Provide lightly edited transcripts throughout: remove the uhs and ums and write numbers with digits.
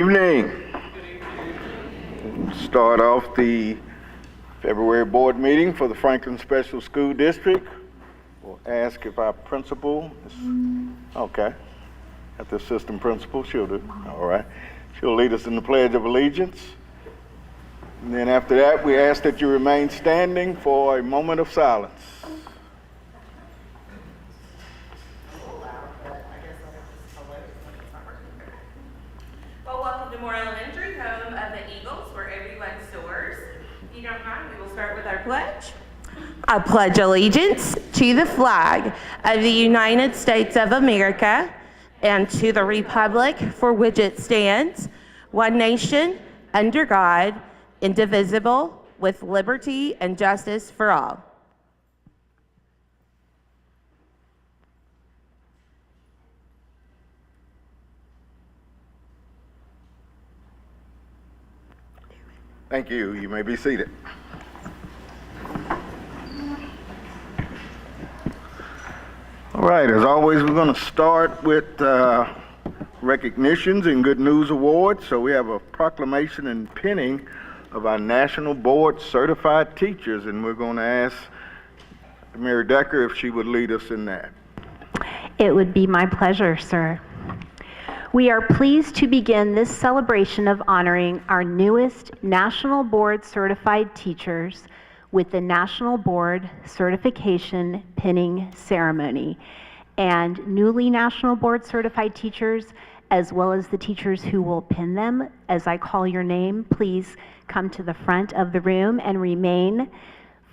Evening. Start off the February board meeting for the Franklin Special School District. We'll ask if our principal is okay. At the assistant principal, she'll do. All right. She'll lead us in the Pledge of Allegiance. And then after that, we ask that you remain standing for a moment of silence. Well, welcome to Moore Elementary, home of the Eagles, where everyone soars. If you don't mind, we will start with our pledge. I pledge allegiance to the flag of the United States of America and to the republic for which it stands, one nation, under God, indivisible, with liberty and justice for all. Thank you. You may be seated. All right, as always, we're going to start with recognitions and good news awards. So we have a proclamation and pinning of our National Board Certified Teachers, and we're going to ask Mary Decker if she would lead us in that. It would be my pleasure, sir. We are pleased to begin this celebration of honoring our newest National Board Certified Teachers with the National Board Certification Pinning Ceremony. And newly National Board Certified Teachers, as well as the teachers who will pin them, as I call your name, please come to the front of the room and remain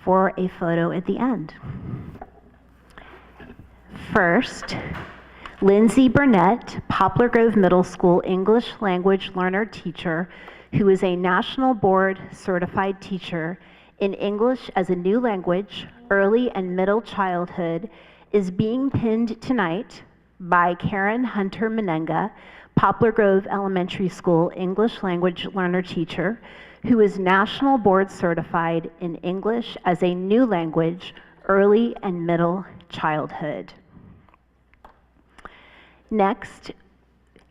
for a photo at the end. First, Lindsay Burnett, Poplar Grove Middle School English Language Learner Teacher, who is a National Board Certified Teacher in English as a New Language, Early and Middle Childhood, is being pinned tonight by Karen Hunter Menenga, Poplar Grove Elementary School English Language Learner Teacher, who is National Board Certified in English as a New Language, Early and Middle Childhood. Next,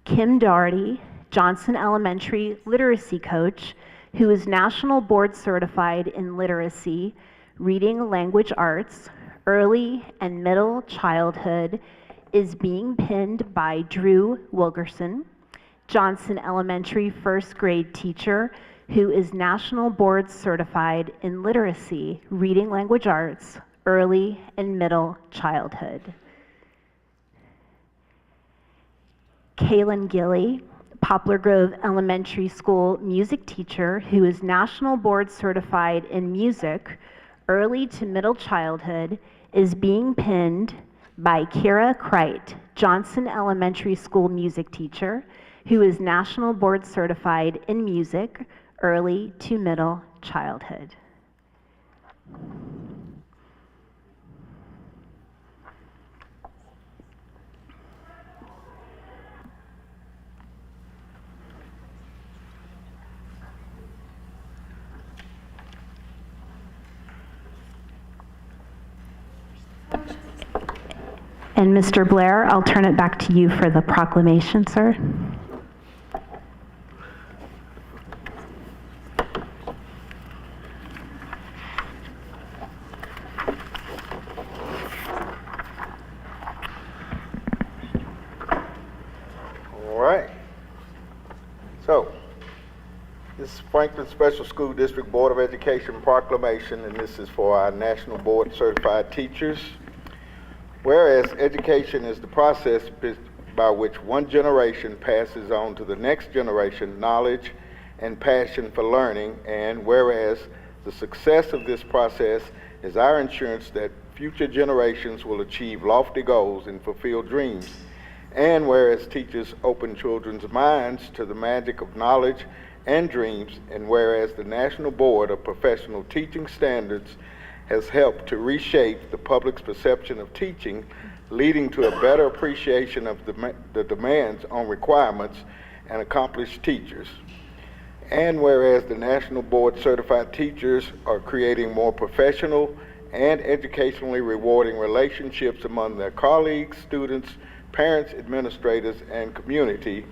Kim Doherty, Johnson Elementary Literacy Coach, who is National Board Certified in Literacy, Reading Language Arts, Early and Middle Childhood, is being pinned by Drew Wilgerson, Johnson Elementary First Grade Teacher, who is National Board Certified in Literacy, Reading Language Arts, Early and Middle Childhood. Kaylin Gilly, Poplar Grove Elementary School music teacher, who is National Board Certified in Music, Early to Middle Childhood, is being pinned by Kira Kreit, Johnson Elementary School music teacher, who is National Board Certified in Music, Early to Middle Childhood. And Mr. Blair, I'll turn it back to you for the proclamation, sir. All right. So, this is Franklin Special School District Board of Education proclamation, and this is for our National Board Certified Teachers. Whereas education is the process by which one generation passes on to the next generation knowledge and passion for learning, and whereas the success of this process is our assurance that future generations will achieve lofty goals and fulfill dreams, and whereas teachers open children's minds to the magic of knowledge and dreams, and whereas the National Board of Professional Teaching Standards has helped to reshape the public's perception of teaching, leading to a better appreciation of the demands on requirements and accomplished teachers. And whereas the National Board Certified Teachers are creating more professional and educationally rewarding relationships among their colleagues, students, parents, administrators, and community.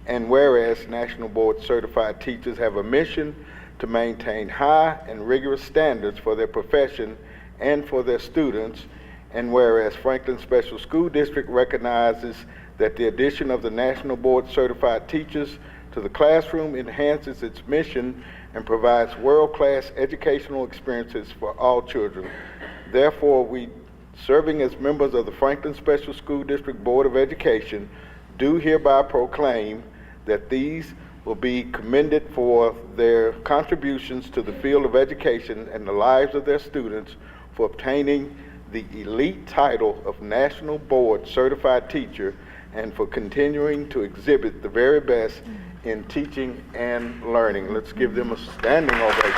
And whereas National Board Certified Teachers have a mission to maintain high and rigorous standards for their profession and for their students, and whereas Franklin Special School District recognizes that the addition of the National Board Certified Teachers to the classroom enhances its mission and provides world-class educational experiences for all children. Therefore, we, serving as members of the Franklin Special School District Board of Education, do hereby proclaim that these will be commended for their contributions to the field of education and the lives of their students, for obtaining the elite title of National Board Certified Teacher, and for continuing to exhibit the very best in teaching and learning. Let's give them a standing ovation.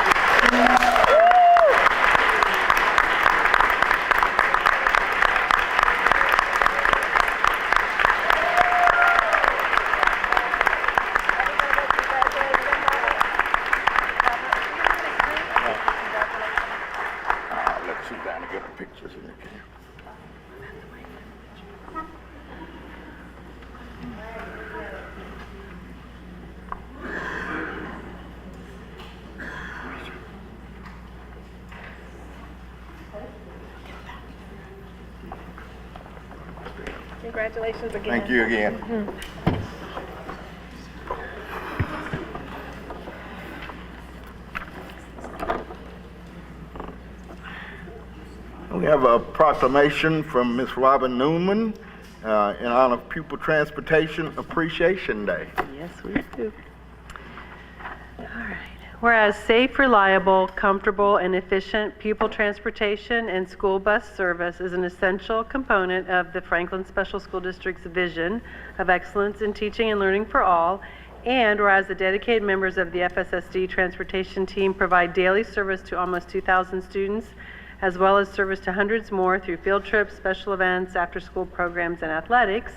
Let's sit down and get the pictures in the camera. Congratulations again. Thank you again. We have a proclamation from Ms. Robin Newman in honor of Pupil Transportation Appreciation Day. Yes, we do. All right. Whereas safe, reliable, comfortable, and efficient pupil transportation and school bus service is an essential component of the Franklin Special School District's vision of excellence in teaching and learning for all, and whereas the dedicated members of the FSSD transportation team provide daily service to almost 2,000 students, as well as service to hundreds more through field trips, special events, after-school programs, and athletics.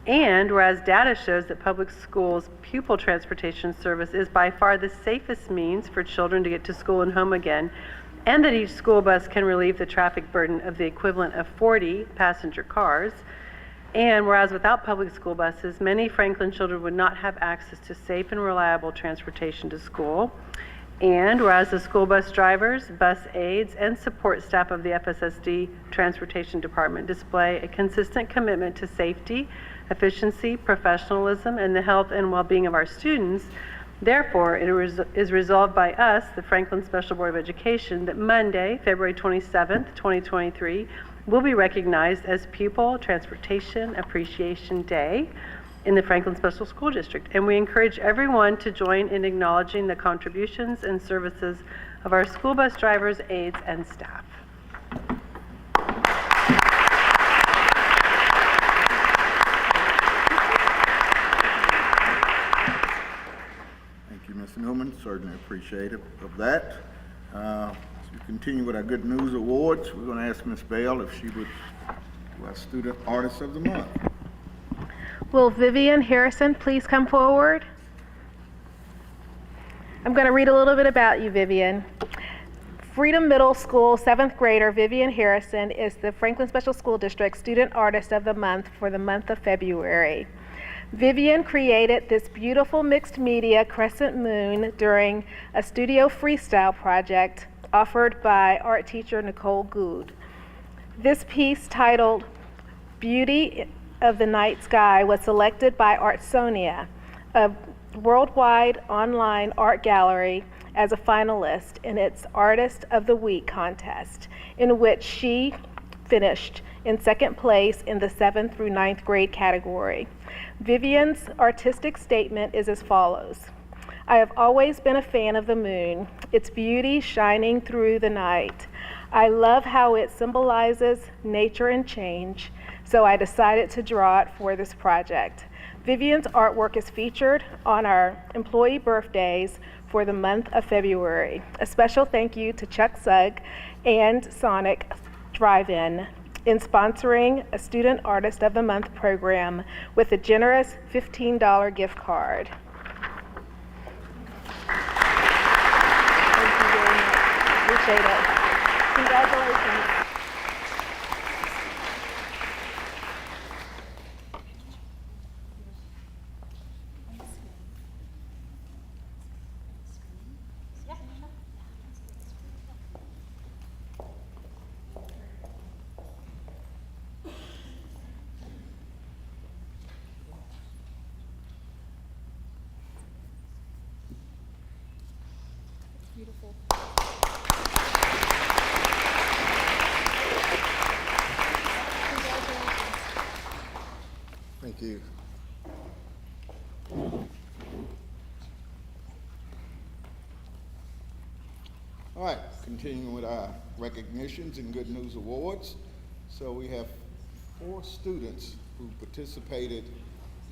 And whereas data shows that public schools' pupil transportation service is by far the safest means for children to get to school and home again, and that each school bus can relieve the traffic burden of the equivalent of 40 passenger cars. And whereas without public school buses, many Franklin children would not have access to safe and reliable transportation to school. And whereas the school bus drivers, bus aides, and support staff of the FSSD Transportation Department display a consistent commitment to safety, efficiency, professionalism, and the health and well-being of our students, therefore, it is resolved by us, the Franklin Special Board of Education, that Monday, February 27th, 2023, will be recognized as Pupil Transportation Appreciation Day in the Franklin Special School District. And we encourage everyone to join in acknowledging the contributions and services of our school bus drivers, aides, and staff. Thank you, Ms. Newman. Certainly appreciative of that. As we continue with our Good News Awards, we're going to ask Ms. Bell if she would do our Student Artist of the Month. Will Vivian Harrison please come forward? I'm going to read a little bit about you, Vivian. Freedom Middle School 7th grader Vivian Harrison is the Franklin Special School District Student Artist of the Month for the month of February. Vivian created this beautiful mixed media crescent moon during a studio freestyle project offered by art teacher Nicole Good. This piece, titled Beauty of the Night Sky, was selected by Artsonia, a worldwide online art gallery, as a finalist in its Artist of the Week contest, in which she finished in second place in the 7th through 9th grade category. Vivian's artistic statement is as follows. I have always been a fan of the moon, its beauty shining through the night. I love how it symbolizes nature and change, so I decided to draw it for this project. Vivian's artwork is featured on our employee birthdays for the month of February. A special thank you to Chuck Sugg and Sonic Drive-In in sponsoring a Student Artist of the Month program with a generous $15 gift card. Thank you very much. Appreciate it. Congratulations. Beautiful. Thank you. All right, continuing with our recognitions and good news awards. So we have 4 students who participated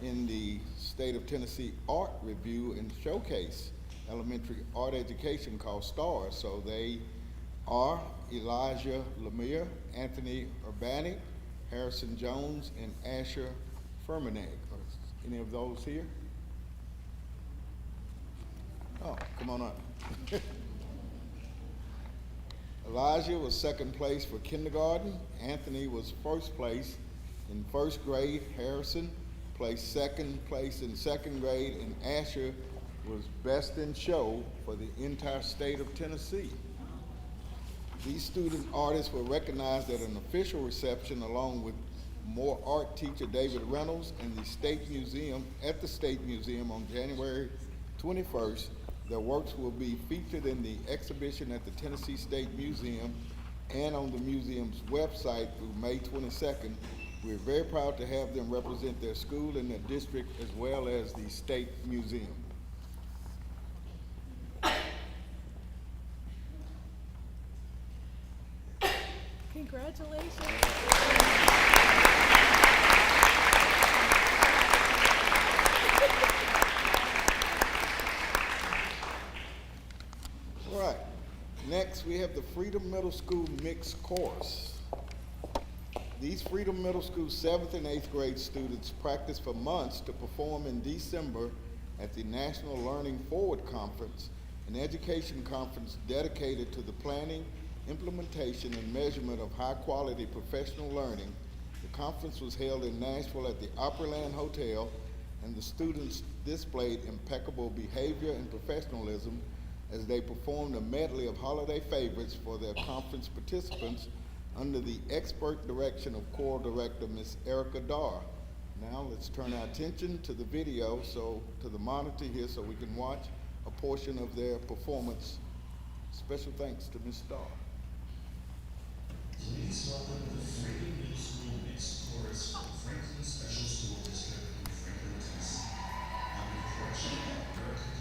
in the State of Tennessee Art Review and Showcase elementary art education called STARS. So they are Elijah Lemire, Anthony Urbanic, Harrison Jones, and Asher Furmanek. Are any of those here? Oh, come on up. Elijah was second place for kindergarten. Anthony was first place in first grade. Harrison placed second place in second grade, and Asher was best in show for the entire state of Tennessee. These student artists were recognized at an official reception along with Moore art teacher David Reynolds and the State Museum at the State Museum on January 21st. Their works will be featured in the exhibition at the Tennessee State Museum and on the museum's website through May 22nd. We're very proud to have them represent their school and their district as well as the State Museum. Congratulations. All right, next we have the Freedom Middle School Mixed Course. These Freedom Middle School 7th and 8th grade students practice for months to perform in December at the National Learning Forward Conference, an education conference dedicated to the planning, implementation, and measurement of high-quality professional learning. The conference was held in Nashville at the Opryland Hotel, and the students displayed impeccable behavior and professionalism as they performed a medley of holiday favorites for their conference participants under the expert direction of choral director Miss Erica Darr. Now let's turn our attention to the video, to the monitor here, so we can watch a portion of their performance. Special thanks to Miss Darr. Please welcome the Freedom Middle School Mixed Chorus from Franklin Special School District in Franklin, Tennessee. Under the direction of Erica Darr.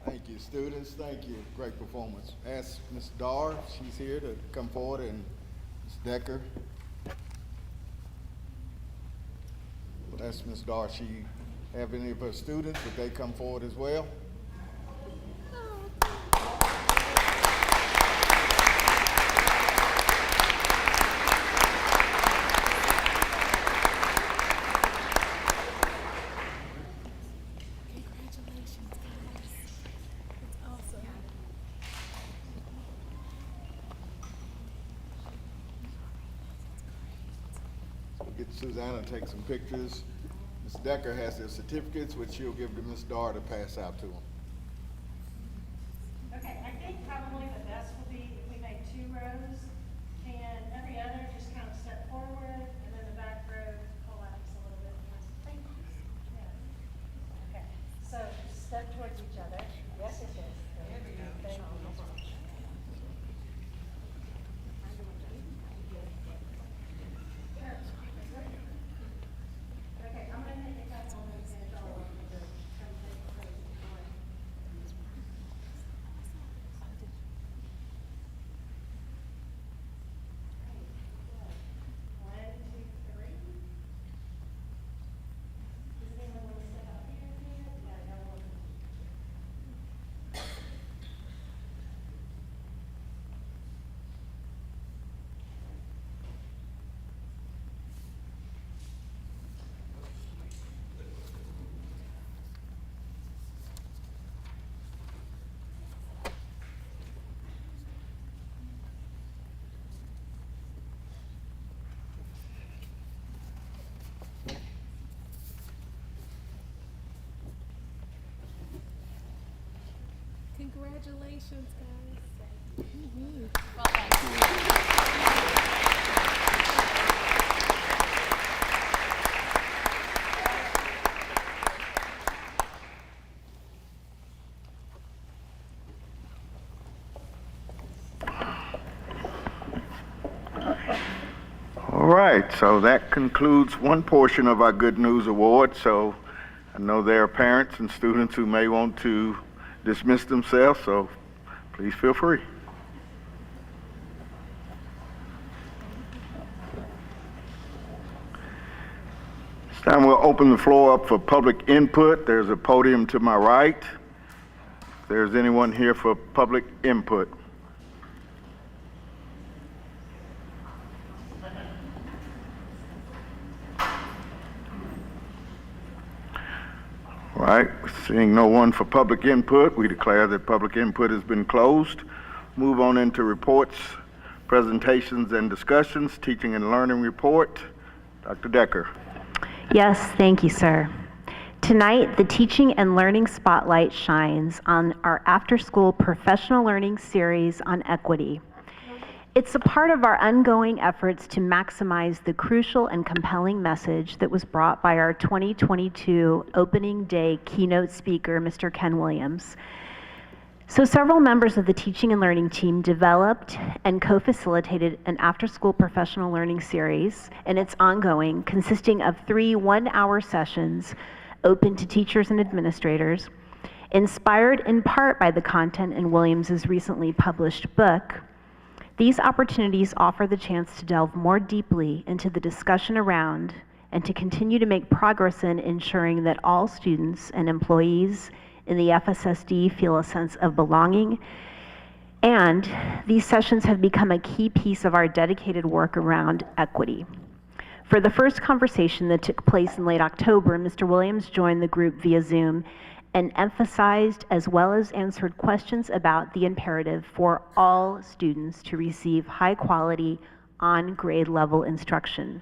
Thank you, students. Thank you. Great performance. Ask Ms. Dar, she's here to come forward, and Ms. Decker. We'll ask Ms. Dar, she have any of her students, would they come forward as well? Get Susanna to take some pictures. Ms. Decker has their certificates, which she'll give to Ms. Dar to pass out to them. Okay, I think probably the best would be if we make 2 rows, and every other just kind of step forward, and then the back row collapse a little bit. Thank you. Yeah. Okay, so step towards each other. Yes, yes, yes. There we go. Thank you. Okay, I'm gonna take that one and finish all of the One, two, three. Does anyone want to step up here? Yeah, no one. Congratulations, guys. All right, so that concludes one portion of our Good News Award. So I know there are parents and students who may want to dismiss themselves, so please feel free. This time we'll open the floor up for public input. There's a podium to my right. If there's anyone here for public input. All right, seeing no one for public input, we declare that public input has been closed. Move on into reports, presentations, and discussions. Teaching and learning report. Dr. Decker. Yes, thank you, sir. Tonight, the Teaching and Learning Spotlight shines on our after-school professional learning series on equity. It's a part of our ongoing efforts to maximize the crucial and compelling message that was brought by our 2022 opening day keynote speaker, Mr. Ken Williams. So several members of the teaching and learning team developed and co-facilitated an after-school professional learning series, and it's ongoing, consisting of 3 one-hour sessions open to teachers and administrators, inspired in part by the content in Williams's recently published book. These opportunities offer the chance to delve more deeply into the discussion around and to continue to make progress in ensuring that all students and employees in the FSSD feel a sense of belonging. And these sessions have become a key piece of our dedicated work around equity. For the first conversation that took place in late October, Mr. Williams joined the group via Zoom and emphasized as well as answered questions about the imperative for all students to receive high quality on grade level instruction.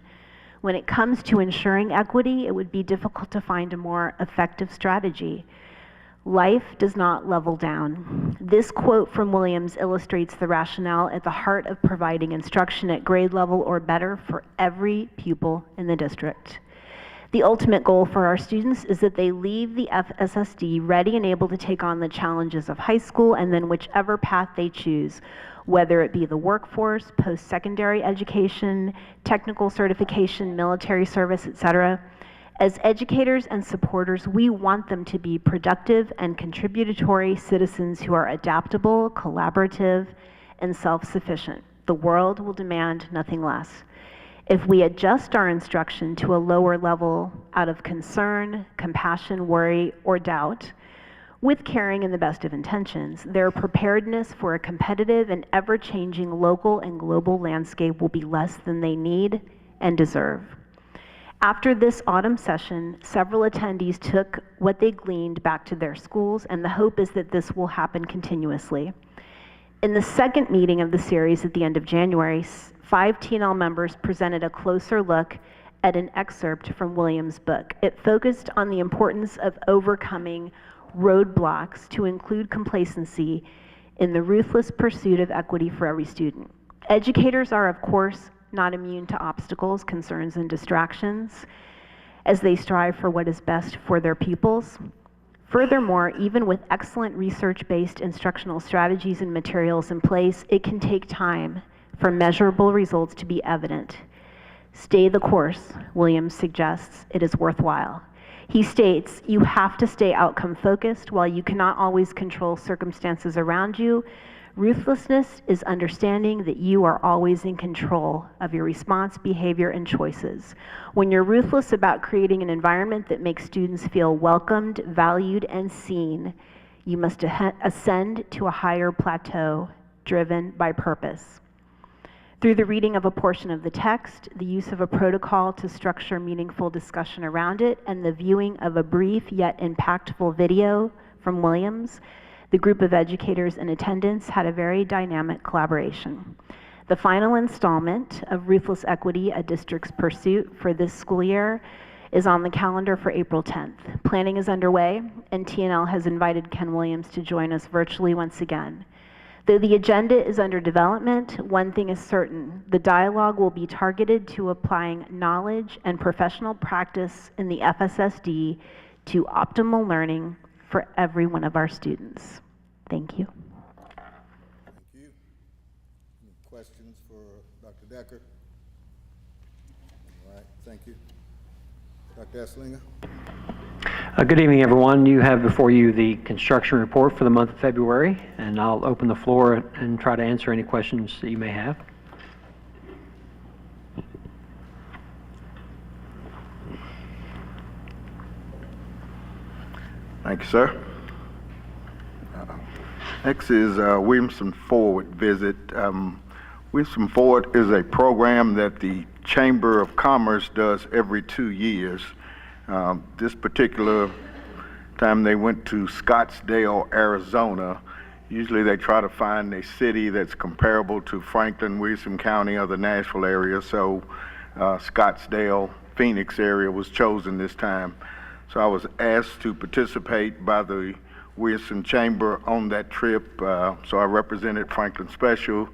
When it comes to ensuring equity, it would be difficult to find a more effective strategy. Life does not level down. This quote from Williams illustrates the rationale at the heart of providing instruction at grade level or better for every pupil in the district. The ultimate goal for our students is that they leave the FSSD ready and able to take on the challenges of high school and then whichever path they choose, whether it be the workforce, post-secondary education, technical certification, military service, etc. As educators and supporters, we want them to be productive and contributory citizens who are adaptable, collaborative, and self-sufficient. The world will demand nothing less. If we adjust our instruction to a lower level out of concern, compassion, worry, or doubt, with caring and the best of intentions, their preparedness for a competitive and ever-changing local and global landscape will be less than they need and deserve. After this autumn session, several attendees took what they gleaned back to their schools, and the hope is that this will happen continuously. In the second meeting of the series at the end of January, 5 TNL members presented a closer look at an excerpt from Williams' book. It focused on the importance of overcoming roadblocks to include complacency in the ruthless pursuit of equity for every student. Educators are, of course, not immune to obstacles, concerns, and distractions as they strive for what is best for their pupils. Furthermore, even with excellent research-based instructional strategies and materials in place, it can take time for measurable results to be evident. Stay the course, Williams suggests. It is worthwhile. He states, you have to stay outcome focused. While you cannot always control circumstances around you, ruthlessness is understanding that you are always in control of your response, behavior, and choices. When you're ruthless about creating an environment that makes students feel welcomed, valued, and seen, you must ascend to a higher plateau driven by purpose. Through the reading of a portion of the text, the use of a protocol to structure meaningful discussion around it, and the viewing of a brief yet impactful video from Williams, the group of educators in attendance had a very dynamic collaboration. The final installment of Ruthless Equity, a District's Pursuit for this school year is on the calendar for April 10th. Planning is underway, and TNL has invited Ken Williams to join us virtually once again. Though the agenda is under development, one thing is certain: the dialogue will be targeted to applying knowledge and professional practice in the FSSD to optimal learning for every one of our students. Thank you. Thank you. Any questions for Dr. Decker? All right, thank you. Dr. Esslinger? Good evening, everyone. You have before you the construction report for the month of February, and I'll open the floor and try to answer any questions that you may have. Thank you, sir. Next is Williamson Forward visit. Williamson Forward is a program that the Chamber of Commerce does every 2 years. This particular time they went to Scottsdale, Arizona. Usually they try to find a city that's comparable to Franklin, Williamson County, or the Nashville area, so Scottsdale, Phoenix area was chosen this time. So I was asked to participate by the Williamson Chamber on that trip, so I represented Franklin Special.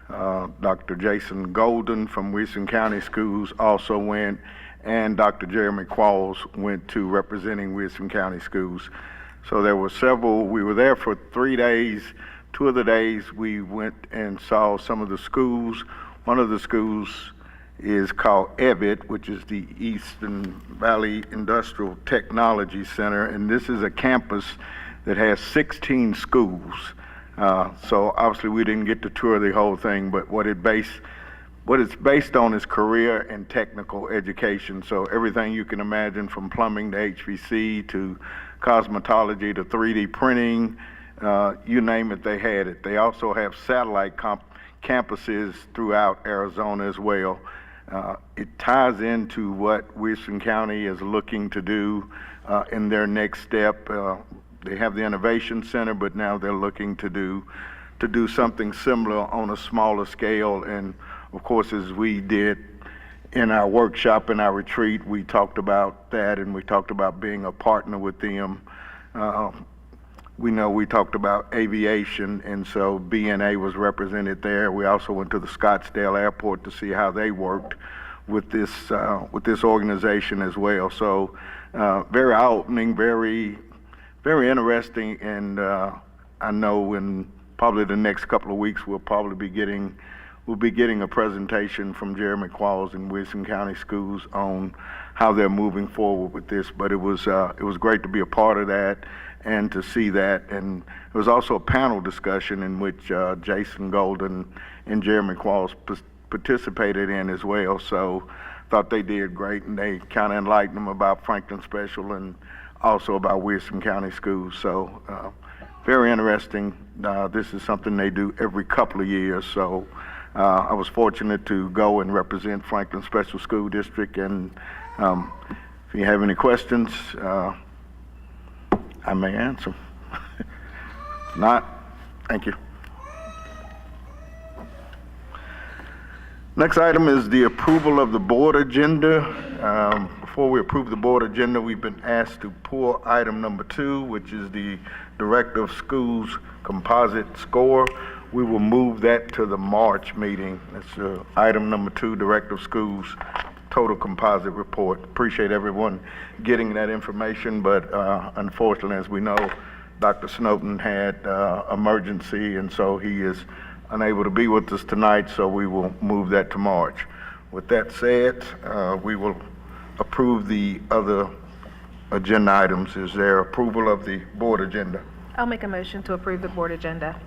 Dr. Jason Golden from Williamson County Schools also went, and Dr. Jeremy Qualls went to representing Williamson County Schools. So there were several. We were there for 3 days. 2 of the days we went and saw some of the schools. One of the schools is called EVIT, which is the Eastern Valley Industrial Technology Center, and this is a campus that has 16 schools. So obviously we didn't get to tour the whole thing, but what it's based on is career and technical education. So everything you can imagine, from plumbing to HVC to cosmetology to 3D printing, you name it, they had it. They also have satellite campuses throughout Arizona as well. It ties into what Williamson County is looking to do in their next step. They have the Innovation Center, but now they're looking to do something similar on a smaller scale. And of course, as we did in our workshop, in our retreat, we talked about that, and we talked about being a partner with them. We know we talked about aviation, and so BNA was represented there. We also went to the Scottsdale airport to see how they worked with this organization as well. So very eye-opening, very interesting, and I know in probably the next couple of weeks we'll be getting a presentation from Jeremy Qualls and Wilson County Schools on how they're moving forward with this. But it was great to be a part of that and to see that. And there was also a panel discussion in which Jason Golden and Jeremy Qualls participated in as well. So I thought they did great, and they kind of enlightened them about Franklin Special and also about Wilson County Schools. So very interesting. This is something they do every couple of years. So I was fortunate to go and represent Franklin Special School District, and if you have any questions, I may answer. If not, thank you. Next item is the approval of the board agenda. Before we approve the board agenda, we've been asked to pull item number 2, which is the Director of Schools composite score. We will move that to the March meeting. That's item number 2, Director of Schools total composite report. Appreciate everyone getting that information, but unfortunately, as we know, Dr. Snowden had emergency, and so he is unable to be with us tonight, so we will move that to March. With that said, we will approve the other agenda items. Is there approval of the board agenda? I'll make a motion to approve the board agenda.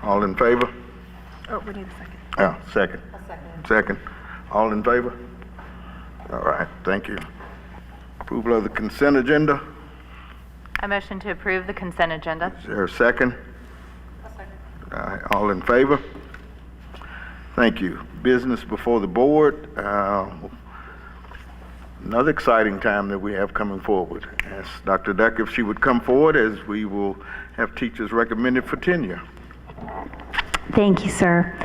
All in favor? Oh, we need a second. Second. A second. Second. All in favor? All right, thank you. Approval of the consent agenda. I motion to approve the consent agenda. Is there a second? A second. All right, all in favor? Thank you. Business before the board. Another exciting time that we have coming forward. Ask Dr. Duck if she would come forward, as we will have teachers recommended for tenure. Thank you, sir.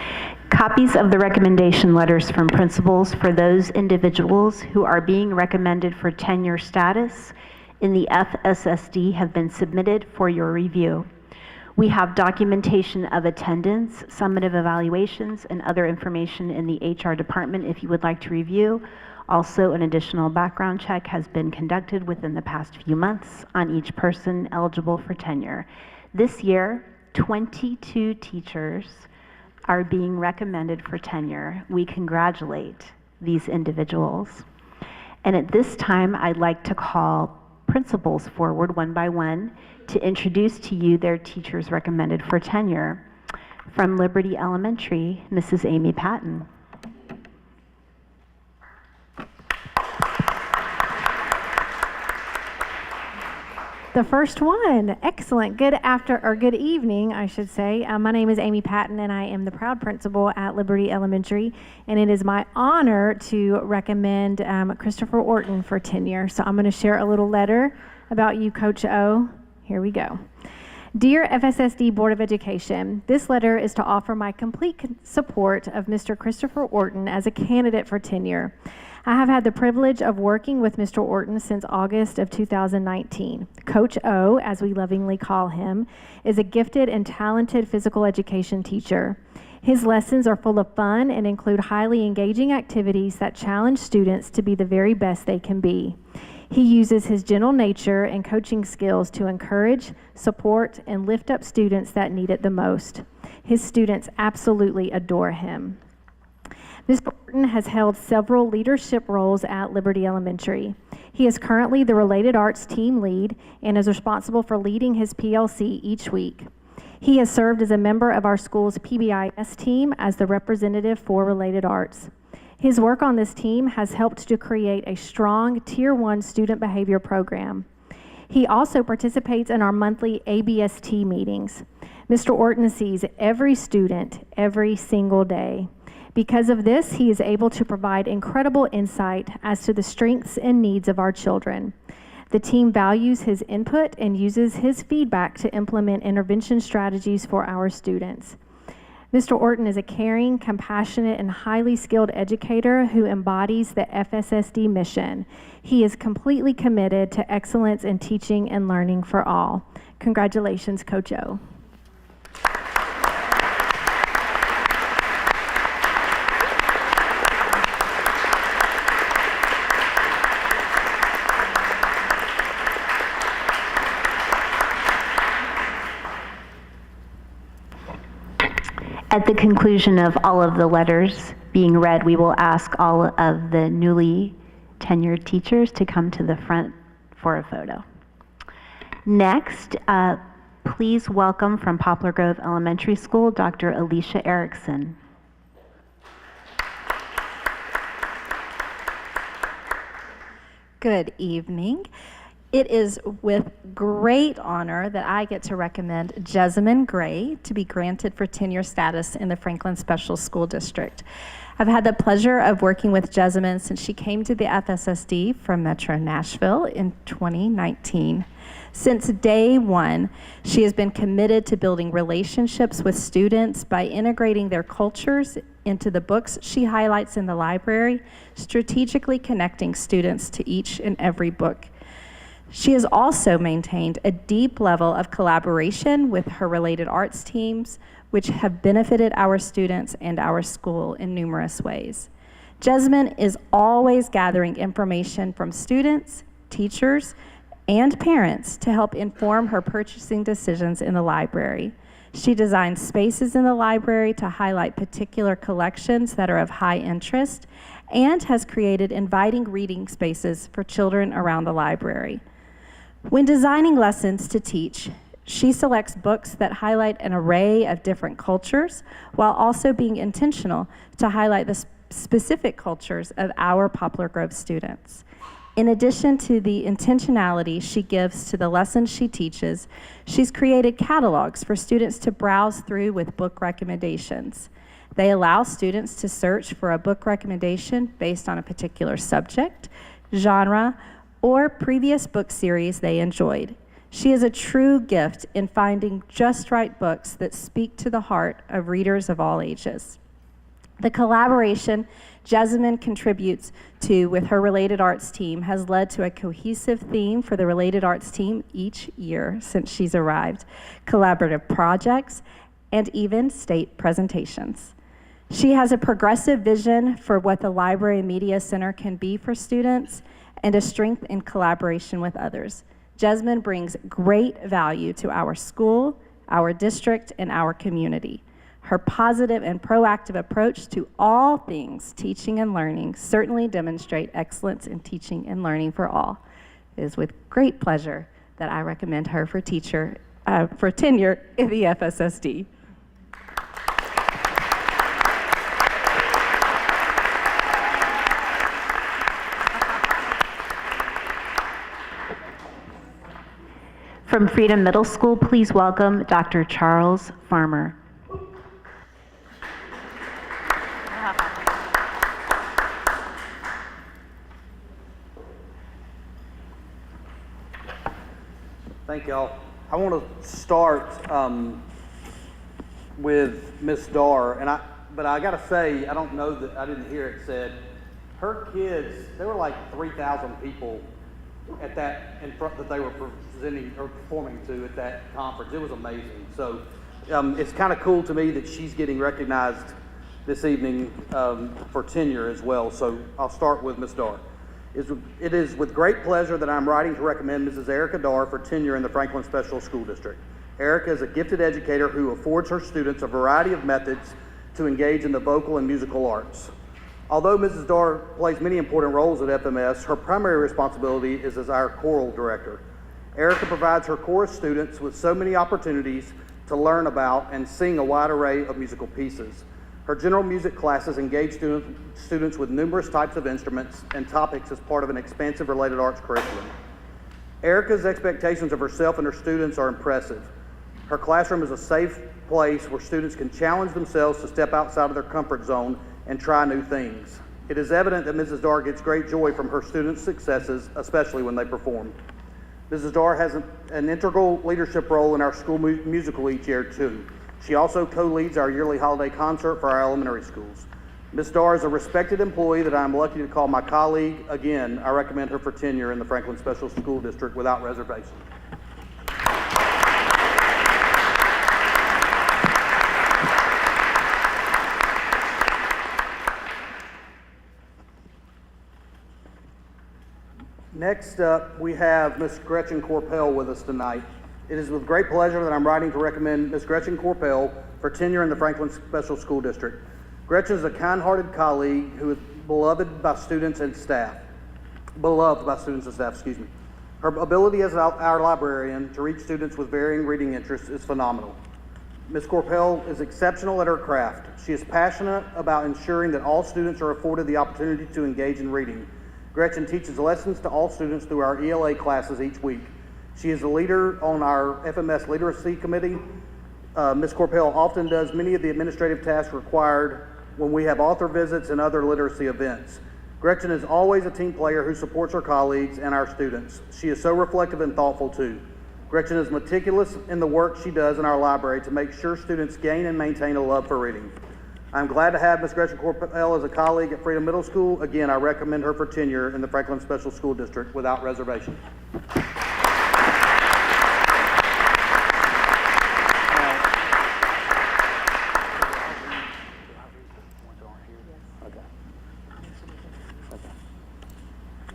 Copies of the recommendation letters from principals for those individuals who are being recommended for tenure status in the FSSD have been submitted for your review. We have documentation of attendance, summative evaluations, and other information in the HR department if you would like to review. Also, an additional background check has been conducted within the past few months on each person eligible for tenure. This year, 22 teachers are being recommended for tenure. We congratulate these individuals. And at this time, I'd like to call principals forward one by one to introduce to you their teachers recommended for tenure. From Liberty Elementary, Mrs. Amy Patton. The first one. Excellent. Good evening, I should say. My name is Amy Patton, and I am the proud principal at Liberty Elementary, and it is my honor to recommend Christopher Orton for tenure. So I'm going to share a little letter about you, Coach O. Here we go. Dear FSSD Board of Education, this letter is to offer my complete support of Mr. Christopher Orton as a candidate for tenure. I have had the privilege of working with Mr. Orton since August of 2019. Coach O, as we lovingly call him, is a gifted and talented physical education teacher. His lessons are full of fun and include highly engaging activities that challenge students to be the very best they can be. He uses his gentle nature and coaching skills to encourage, support, and lift up students that need it the most. His students absolutely adore him. Mr. Orton has held several leadership roles at Liberty Elementary. He is currently the Related Arts team lead and is responsible for leading his PLC each week. He has served as a member of our school's PBIS team as the representative for Related Arts. His work on this team has helped to create a strong Tier 1 student behavior program. He also participates in our monthly ABST meetings. Mr. Orton sees every student every single day. Because of this, he is able to provide incredible insight as to the strengths and needs of our children. The team values his input and uses his feedback to implement intervention strategies for our students. Mr. Orton is a caring, compassionate, and highly skilled educator who embodies the FSSD mission. He is completely committed to excellence in teaching and learning for all. Congratulations, Coach O. At the conclusion of all of the letters being read, we will ask all of the newly tenured teachers to come to the front for a photo. Next, please welcome from Poplar Grove Elementary School, Dr. Alicia Erickson. Good evening. It is with great honor that I get to recommend Jessamine Gray to be granted for tenure status in the Franklin Special School District. I've had the pleasure of working with Jessamine since she came to the FSSD from Metro Nashville in 2019. Since day one, she has been committed to building relationships with students by integrating their cultures into the books she highlights in the library, strategically connecting students to each and every book. She has also maintained a deep level of collaboration with her related arts teams, which have benefited our students and our school in numerous ways. Jessamine is always gathering information from students, teachers, and parents to help inform her purchasing decisions in the library. She designs spaces in the library to highlight particular collections that are of high interest and has created inviting reading spaces for children around the library. When designing lessons to teach, she selects books that highlight an array of different cultures while also being intentional to highlight the specific cultures of our Poplar Grove students. In addition to the intentionality she gives to the lessons she teaches, she's created catalogs for students to browse through with book recommendations. They allow students to search for a book recommendation based on a particular subject, genre, or previous book series they enjoyed. She is a true gift in finding just right books that speak to the heart of readers of all ages. The collaboration Jessamine contributes to with her related arts team has led to a cohesive theme for the related arts team each year since she's arrived, collaborative projects, and even state presentations. She has a progressive vision for what the Library Media Center can be for students and a strength in collaboration with others. Jessamine brings great value to our school, our district, and our community. Her positive and proactive approach to all things teaching and learning certainly demonstrate excellence in teaching and learning for all. It is with great pleasure that I recommend her for tenure in the FSSD. From Freedom Middle School, please welcome Dr. Charles Farmer. Thank y'all. I want to start with Miss Dar, but I got to say, I don't know that I didn't hear it said. Her kids, there were like 3,000 people at that in front that they were presenting or performing to at that conference. It was amazing. So it's kind of cool to me that she's getting recognized this evening for tenure as well. So I'll start with Ms. Dar. It is with great pleasure that I'm writing to recommend Mrs. Erica Dar for tenure in the Franklin Special School District. Erica is a gifted educator who affords her students a variety of methods to engage in the vocal and musical arts. Although Mrs. Dar plays many important roles at FMS, her primary responsibility is as our choral director. Erica provides her chorus students with so many opportunities to learn about and sing a wide array of musical pieces. Her general music classes engage students with numerous types of instruments and topics as part of an expansive related arts curriculum. Erica's expectations of herself and her students are impressive. Her classroom is a safe place where students can challenge themselves to step outside of their comfort zone and try new things. It is evident that Mrs. Dar gets great joy from her students' successes, especially when they perform. Mrs. Dar has an integral leadership role in our school musical each year too. She also co-leads our yearly holiday concert for our elementary schools. Ms. Dar is a respected employee that I'm lucky to call my colleague. Again, I recommend her for tenure in the Franklin Special School District without reservation. Next up, we have Ms. Gretchen Corpel with us tonight. It is with great pleasure that I'm writing to recommend Ms. Gretchen Corpel for tenure in the Franklin Special School District. Gretchen is a kind-hearted colleague who is beloved by students and staff. Her ability as our librarian to reach students with varying reading interests is phenomenal. Ms. Corpel is exceptional at her craft. She is passionate about ensuring that all students are afforded the opportunity to engage in reading. Gretchen teaches lessons to all students through our ELA classes each week. She is a leader on our FMS Literacy Committee. Ms. Corpel often does many of the administrative tasks required when we have author visits and other literacy events. Gretchen is always a team player who supports her colleagues and our students. She is so reflective and thoughtful too. Gretchen is meticulous in the work she does in our library to make sure students gain and maintain a love for reading. I'm glad to have Ms. Gretchen Corpel as a colleague at Freedom Middle School. Again, I recommend her for tenure in the Franklin Special School District without reservation.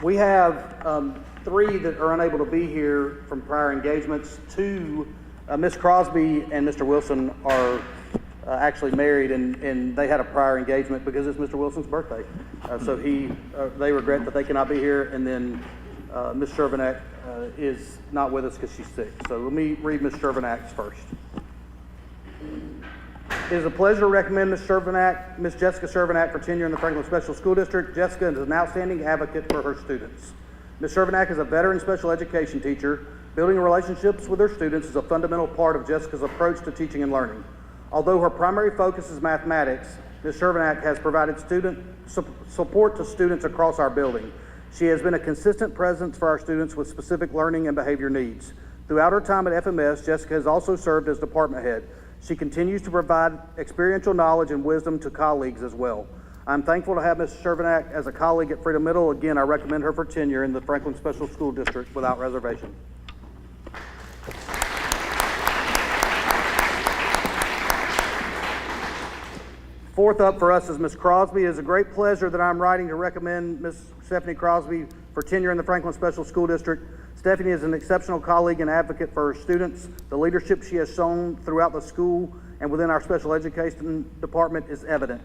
We have 3 that are unable to be here from prior engagements. 2, Ms. Crosby and Mr. Wilson are actually married, and they had a prior engagement because it's Mr. Wilson's birthday. So they regret that they cannot be here, and then Ms. Shervanack is not with us because she's sick. So let me read Ms. Shervanack's first. It is a pleasure to recommend Ms. Jessica Shervanack for tenure in the Franklin Special School District. Jessica is an outstanding advocate for her students. Ms. Shervanack is a veteran special education teacher. Building relationships with her students is a fundamental part of Jessica's approach to teaching and learning. Although her primary focus is mathematics, Ms. Shervanack has provided support to students across our building. She has been a consistent presence for our students with specific learning and behavior needs. Throughout her time at FMS, Jessica has also served as department head. She continues to provide experiential knowledge and wisdom to colleagues as well. I'm thankful to have Ms. Shervanack as a colleague at Freedom Middle. Again, I recommend her for tenure in the Franklin Special School District without reservation. Fourth up for us is Ms. Crosby. It is a great pleasure that I'm writing to recommend Ms. Stephanie Crosby for tenure in the Franklin Special School District. Stephanie is an exceptional colleague and advocate for her students. The leadership she has shown throughout the school and within our special education department is evident.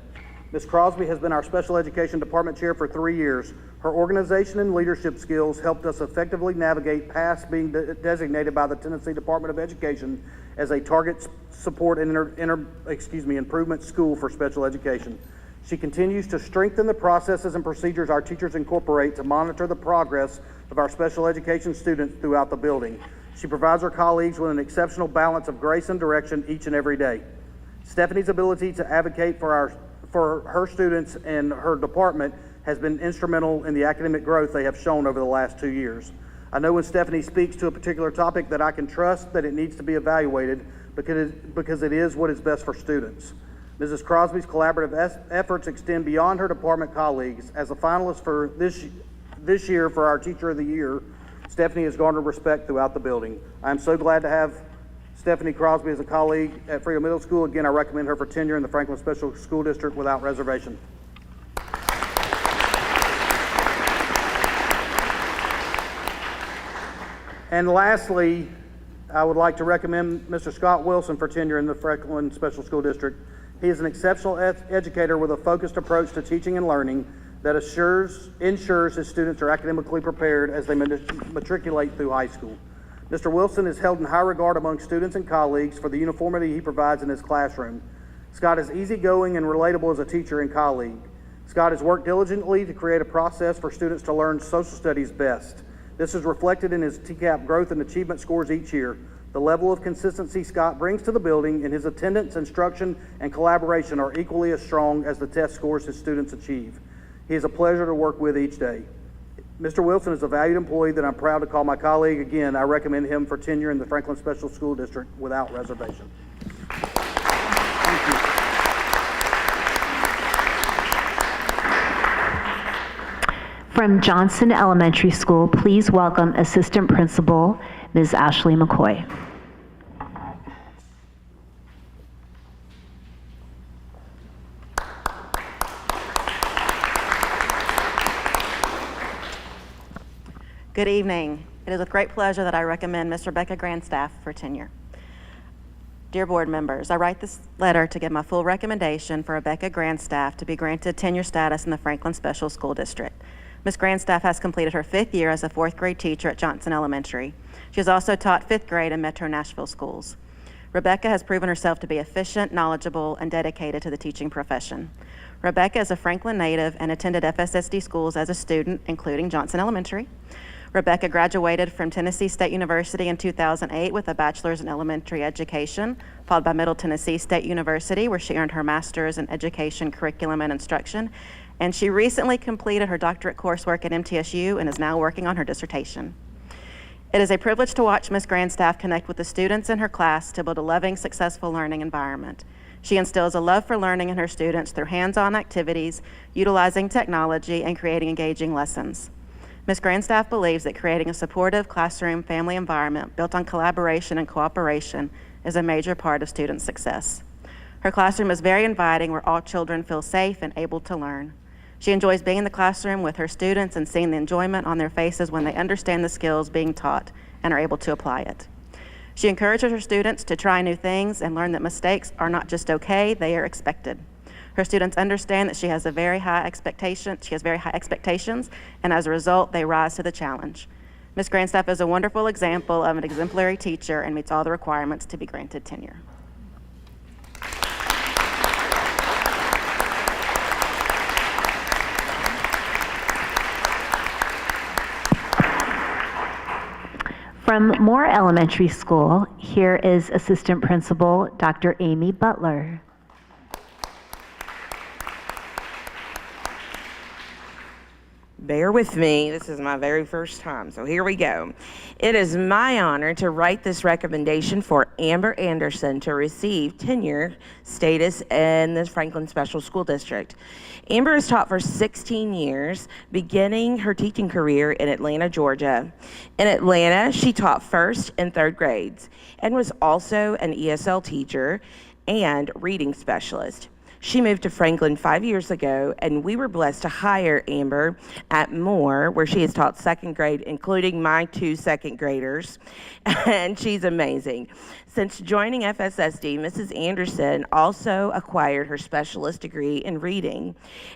Ms. Crosby has been our special education department chair for 3 years. Her organization and leadership skills helped us effectively navigate past being designated by the Tennessee Department of Education as a target support and improvement school for special education. She continues to strengthen the processes and procedures our teachers incorporate to monitor the progress of our special education students throughout the building. She provides her colleagues with an exceptional balance of grace and direction each and every day. Stephanie's ability to advocate for her students and her department has been instrumental in the academic growth they have shown over the last 2 years. I know when Stephanie speaks to a particular topic that I can trust that it needs to be evaluated because it is what is best for students. Mrs. Crosby's collaborative efforts extend beyond her department colleagues. As a finalist for this year for our Teacher of the Year, Stephanie has garnered respect throughout the building. I am so glad to have Stephanie Crosby as a colleague at Freedom Middle School. Again, I recommend her for tenure in the Franklin Special School District without reservation. And lastly, I would like to recommend Mr. Scott Wilson for tenure in the Franklin Special School District. He is an exceptional educator with a focused approach to teaching and learning that ensures his students are academically prepared as they matriculate through high school. Mr. Wilson is held in high regard among students and colleagues for the uniformity he provides in his classroom. Scott is easygoing and relatable as a teacher and colleague. Scott has worked diligently to create a process for students to learn social studies best. This is reflected in his TCAP growth and achievement scores each year. The level of consistency Scott brings to the building and his attendance, instruction, and collaboration are equally as strong as the test scores his students achieve. He is a pleasure to work with each day. Mr. Wilson is a valued employee that I'm proud to call my colleague. Again, I recommend him for tenure in the Franklin Special School District without reservation. Thank you. From Johnson Elementary School, please welcome Assistant Principal Ms. Ashley McCoy. Good evening. It is with great pleasure that I recommend Ms. Rebecca Grandstaff for tenure. Dear board members, I write this letter to give my full recommendation for Rebecca Grandstaff to be granted tenure status in the Franklin Special School District. Ms. Grandstaff has completed her 5th year as a 4th grade teacher at Johnson Elementary. She has also taught 5th grade in Metro Nashville schools. Rebecca has proven herself to be efficient, knowledgeable, and dedicated to the teaching profession. Rebecca is a Franklin native and attended FSSD schools as a student, including Johnson Elementary. Rebecca graduated from Tennessee State University in 2008 with a bachelor's in elementary education, followed by Middle Tennessee State University, where she earned her master's in education, curriculum, and instruction. And she recently completed her doctorate coursework at MTSU and is now working on her dissertation. It is a privilege to watch Ms. Grandstaff connect with the students in her class to build a loving, successful learning environment. She instills a love for learning in her students through hands-on activities, utilizing technology, and creating engaging lessons. Ms. Grandstaff believes that creating a supportive classroom family environment built on collaboration and cooperation is a major part of student success. Her classroom is very inviting, where all children feel safe and able to learn. She enjoys being in the classroom with her students and seeing the enjoyment on their faces when they understand the skills being taught and are able to apply it. She encourages her students to try new things and learn that mistakes are not just okay, they are expected. Her students understand that she has very high expectations, and as a result, they rise to the challenge. Ms. Grandstaff is a wonderful example of an exemplary teacher and meets all the requirements to be granted tenure. From Moore Elementary School, here is Assistant Principal Dr. Amy Butler. Bear with me, this is my very first time, so here we go. It is my honor to write this recommendation for Amber Anderson to receive tenure status in the Franklin Special School District. Amber has taught for 16 years, beginning her teaching career in Atlanta, Georgia. In Atlanta, she taught 1st and 3rd grades and was also an ESL teacher and reading specialist. She moved to Franklin 5 years ago, and we were blessed to hire Amber at Moore, where she has taught 2nd grade, including my 2 2nd graders, and she's amazing. Since joining FSSD, Mrs. Anderson also acquired her specialist degree in reading.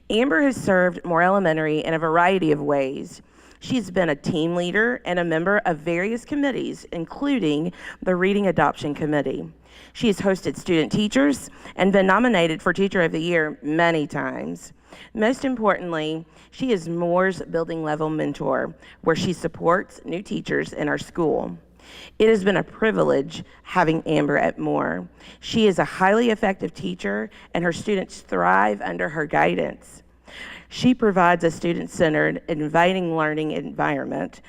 Amber has served Moore Elementary in a variety of ways. She's been a team leader and a member of various committees, including the Reading Adoption Committee. She has hosted student teachers and been nominated for Teacher of the Year many times. Most importantly, she is Moore's building level mentor, where she supports new teachers in our school. It has been a privilege having Amber at Moore. She is a highly effective teacher, and her students thrive under her guidance. She provides a student-centered, inviting learning environment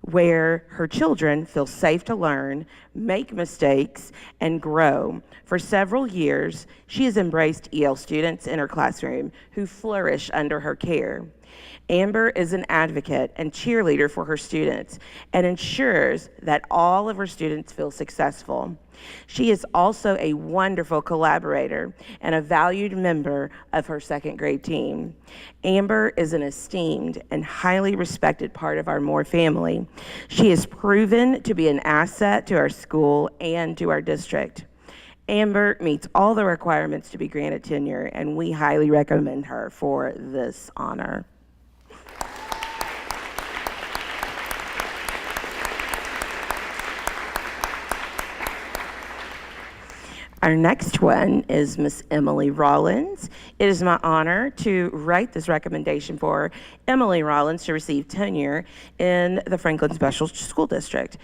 where her children feel safe to learn, make mistakes, and grow. For several years, she has embraced EL students in her classroom who flourish under her care. Amber is an advocate and cheerleader for her students and ensures that all of her students feel successful. She is also a wonderful collaborator and a valued member of her 2nd grade team. Amber is an esteemed and highly respected part of our Moore family. She has proven to be an asset to our school and to our district. Amber meets all the requirements to be granted tenure, and we highly recommend her for this honor. Our next one is Miss Emily Rollins. It is my honor to write this recommendation for Emily Rollins to receive tenure in the Franklin Special School District.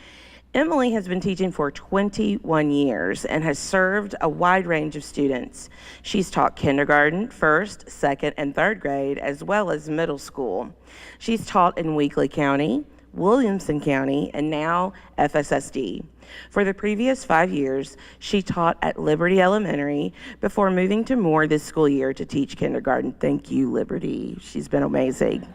Emily has been teaching for 21 years and has served a wide range of students. She's taught kindergarten, 1st, 2nd, and 3rd grade, as well as middle school. She's taught in Weakley County, Williamson County, and now FSSD. For the previous 5 years, she taught at Liberty Elementary before moving to Moore this school year to teach kindergarten. Thank you, Liberty. She's been amazing.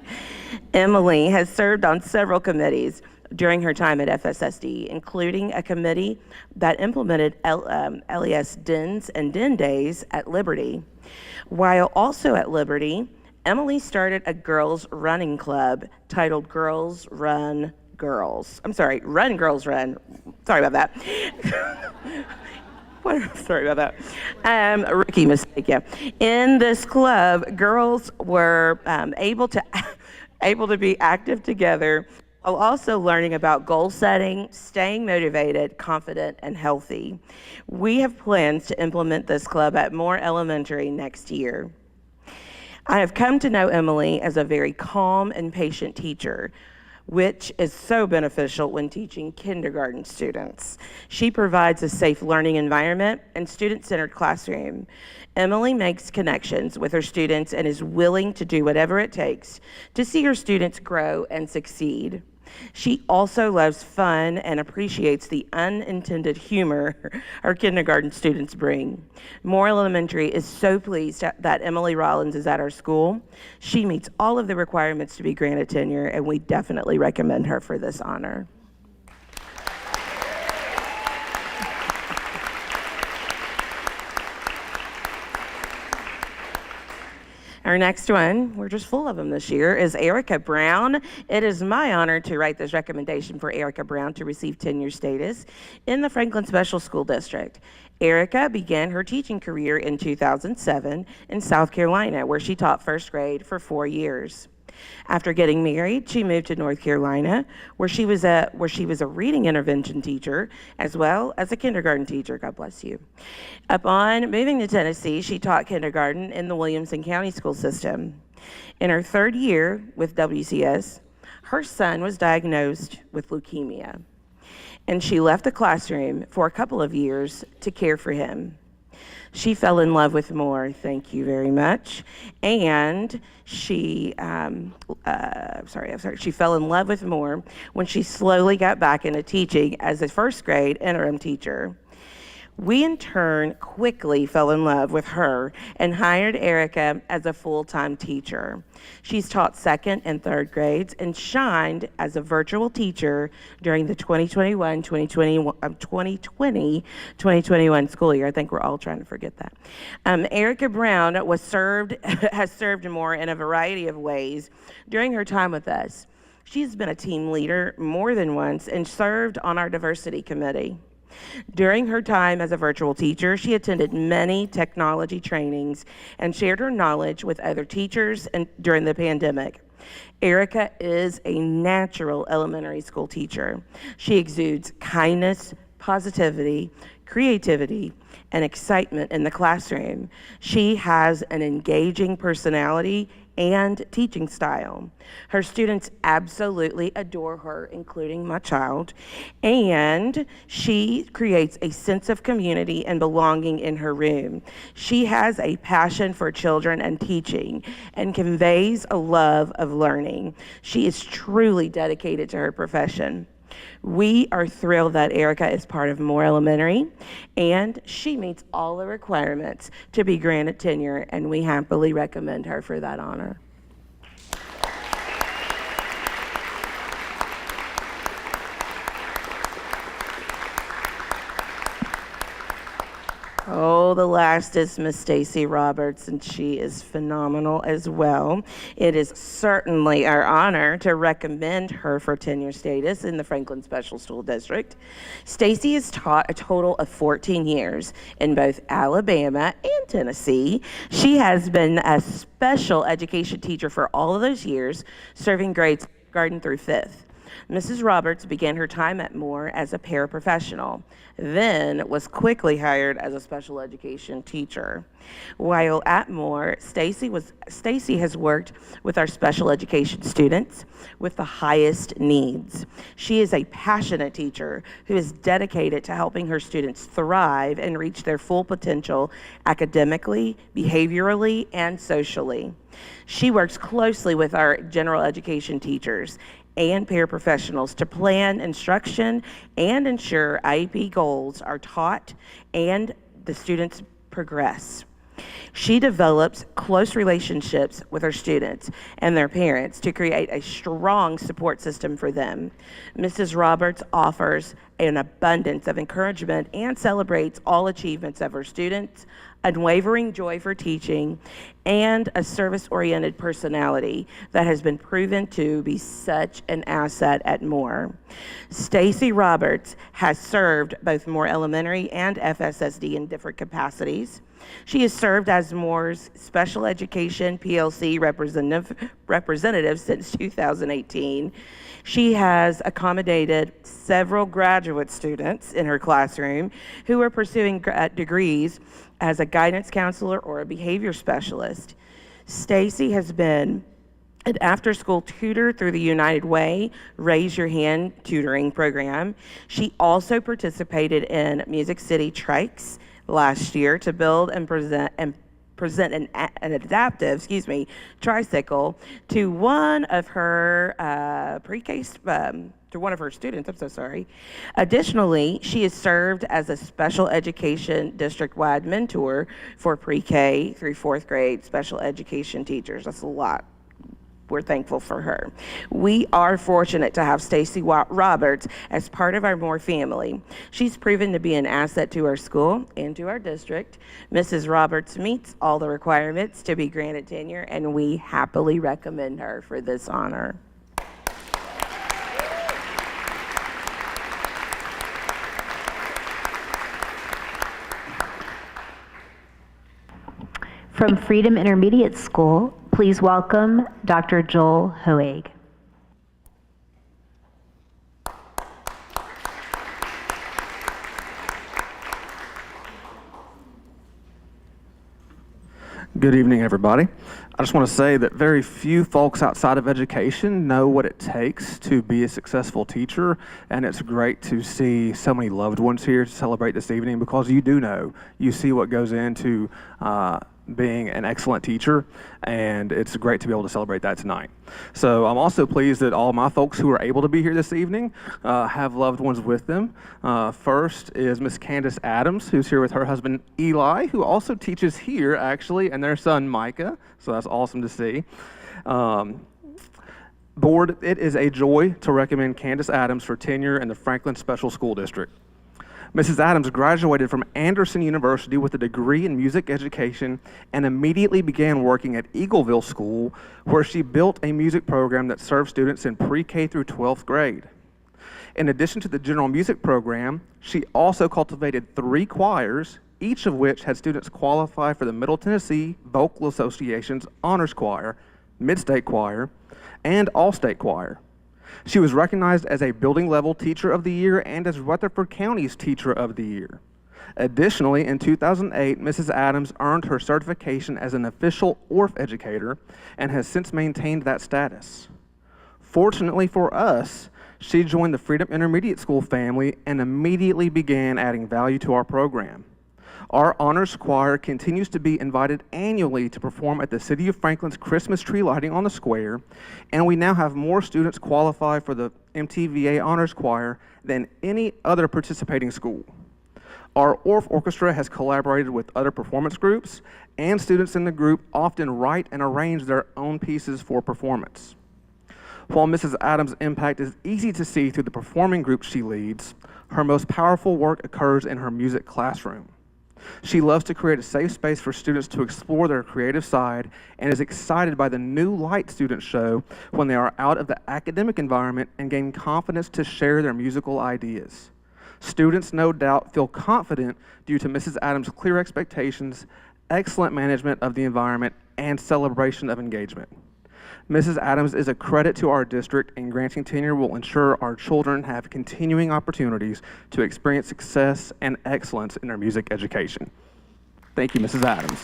Emily has served on several committees during her time at FSSD, including a committee that implemented LES DINs and DIN days at Liberty. While also at Liberty, Emily started a girls running club titled Girls Run Girls. I'm sorry, Run Girls Run. Sorry about that. Sorry about that. A rookie mistake, yeah. In this club, girls were able to be active together while also learning about goal setting, staying motivated, confident, and healthy. We have plans to implement this club at Moore Elementary next year. I have come to know Emily as a very calm and patient teacher, which is so beneficial when teaching kindergarten students. She provides a safe learning environment and student-centered classroom. Emily makes connections with her students and is willing to do whatever it takes to see her students grow and succeed. She also loves fun and appreciates the unintended humor her kindergarten students bring. Moore Elementary is so pleased that Emily Rollins is at our school. She meets all of the requirements to be granted tenure, and we definitely recommend her for this honor. Our next one, we're just full of them this year, is Erica Brown. It is my honor to write this recommendation for Erica Brown to receive tenure status in the Franklin Special School District. Erica began her teaching career in 2007 in South Carolina, where she taught first grade for 4 years. After getting married, she moved to North Carolina, where she was a reading intervention teacher as well as a kindergarten teacher. God bless you. Upon moving to Tennessee, she taught kindergarten in the Williamson County school system. In her 3rd year with WCS, her son was diagnosed with leukemia, and she left the classroom for a couple of years to care for him. She fell in love with Moore, thank you very much, and she fell in love with Moore when she slowly got back into teaching as a first grade interim teacher. We, in turn, quickly fell in love with her and hired Erica as a full-time teacher. She's taught 2nd and 3rd grades and shined as a virtual teacher during the 2020-2021 school year. I think we're all trying to forget that. Erica Brown has served more in a variety of ways during her time with us. She's been a team leader more than once and served on our diversity committee. During her time as a virtual teacher, she attended many technology trainings and shared her knowledge with other teachers during the pandemic. Erica is a natural elementary school teacher. She exudes kindness, positivity, creativity, and excitement in the classroom. She has an engaging personality and teaching style. Her students absolutely adore her, including my child, and she creates a sense of community and belonging in her room. She has a passion for children and teaching and conveys a love of learning. She is truly dedicated to her profession. We are thrilled that Erica is part of Moore Elementary, and she meets all the requirements to be granted tenure, and we happily recommend her for that honor. Oh, the last is Miss Stacy Roberts, and she is phenomenal as well. It is certainly our honor to recommend her for tenure status in the Franklin Special School District. Stacy has taught a total of 14 years in both Alabama and Tennessee. She has been a special education teacher for all of those years, serving grades kindergarten through 5th. Mrs. Roberts began her time at Moore as a paraprofessional, then was quickly hired as a special education teacher. While at Moore, Stacy has worked with our special education students with the highest needs. She is a passionate teacher who is dedicated to helping her students thrive and reach their full potential academically, behaviorally, and socially. She works closely with our general education teachers and paraprofessionals to plan instruction and ensure IEP goals are taught and the students progress. She develops close relationships with her students and their parents to create a strong support system for them. Mrs. Roberts offers an abundance of encouragement and celebrates all achievements of her students, unwavering joy for teaching, and a service-oriented personality that has been proven to be such an asset at Moore. Stacy Roberts has served both Moore Elementary and FSSD in different capacities. She has served as Moore's Special Education PLC representative since 2018. She has accommodated several graduate students in her classroom who are pursuing degrees as a guidance counselor or a behavior specialist. Stacy has been an after-school tutor through the United Way Raise Your Hand tutoring program. She also participated in Music City Trikes last year to build and present an adaptive, tricycle to one of her pre-K to one of her students. I'm so sorry. Additionally, she has served as a special education district-wide mentor for pre-K through fourth grade special education teachers. That's a lot. We're thankful for her. We are fortunate to have Stacy Roberts as part of our Moore family. She's proven to be an asset to our school and to our district. Mrs. Roberts meets all the requirements to be granted tenure, and we happily recommend her for this honor. From Freedom Intermediate School, please welcome Dr. Joel Hoeg. Good evening, everybody. I just want to say that very few folks outside of education know what it takes to be a successful teacher, and it's great to see so many loved ones here to celebrate this evening, because you do know, you see what goes into being an excellent teacher, and it's great to be able to celebrate that tonight. So I'm also pleased that all my folks who are able to be here this evening have loved ones with them. First is Miss Candace Adams, who's here with her husband Eli, who also teaches here actually, and their son Micah, so that's awesome to see. Board, it is a joy to recommend Candace Adams for tenure in the Franklin Special School District. Mrs. Adams graduated from Anderson University with a degree in music education and immediately began working at Eagleville School, where she built a music program that served students in pre-K through 12th grade. In addition to the general music program, she also cultivated 3 choirs, each of which had students qualify for the Middle Tennessee Vocal Association's Honors Choir, Mid-State Choir, and All-State Choir. She was recognized as a building level Teacher of the Year and as Rutherford County's Teacher of the Year. Additionally, in 2008, Mrs. Adams earned her certification as an official ORF educator and has since maintained that status. Fortunately for us, she joined the Freedom Intermediate School family and immediately began adding value to our program. Our honors choir continues to be invited annually to perform at the City of Franklin's Christmas tree lighting on the square, and we now have more students qualify for the MTVA honors choir than any other participating school. Our ORF orchestra has collaborated with other performance groups, and students in the group often write and arrange their own pieces for performance. While Mrs. Adams' impact is easy to see through the performing groups she leads, her most powerful work occurs in her music classroom. She loves to create a safe space for students to explore their creative side and is excited by the new light students show when they are out of the academic environment and gain confidence to share their musical ideas. Students, no doubt, feel confident due to Mrs. Adams' clear expectations, excellent management of the environment, and celebration of engagement. Mrs. Adams is a credit to our district, and granting tenure will ensure our children have continuing opportunities to experience success and excellence in their music education. Thank you, Mrs. Adams.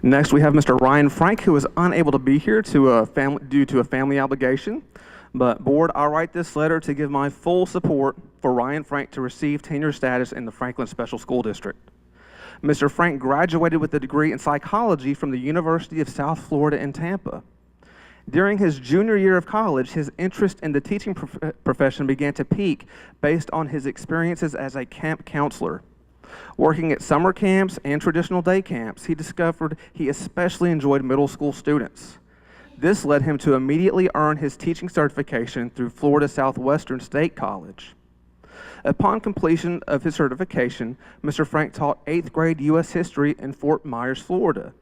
Next, we have Mr. Ryan Frank, who is unable to be here due to a family obligation. But board, I write this letter to give my full support for Ryan Frank to receive tenure status in the Franklin Special School District. Mr. Frank graduated with a degree in psychology from the University of South Florida in Tampa. During his junior year of college, his interest in the teaching profession began to peak based on his experiences as a camp counselor. Working at summer camps and traditional day camps, he discovered he especially enjoyed middle school students. This led him to immediately earn his teaching certification through Florida Southwestern State College. Upon completion of his certification, Mr. Frank taught 8th grade U.S. history in Fort Myers, Florida.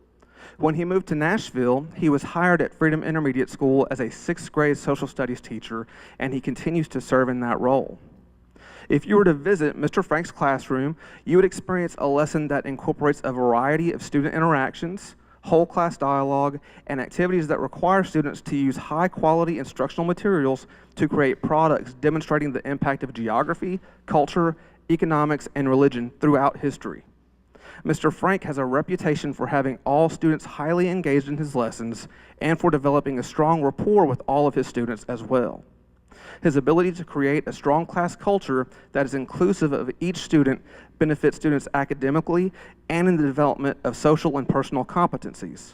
When he moved to Nashville, he was hired at Freedom Intermediate School as a 6th grade social studies teacher, and he continues to serve in that role. If you were to visit Mr. Frank's classroom, you would experience a lesson that incorporates a variety of student interactions, whole class dialogue, and activities that require students to use high-quality instructional materials to create products demonstrating the impact of geography, culture, economics, and religion throughout history. Mr. Frank has a reputation for having all students highly engaged in his lessons and for developing a strong rapport with all of his students as well. His ability to create a strong class culture that is inclusive of each student benefits students academically and in the development of social and personal competencies.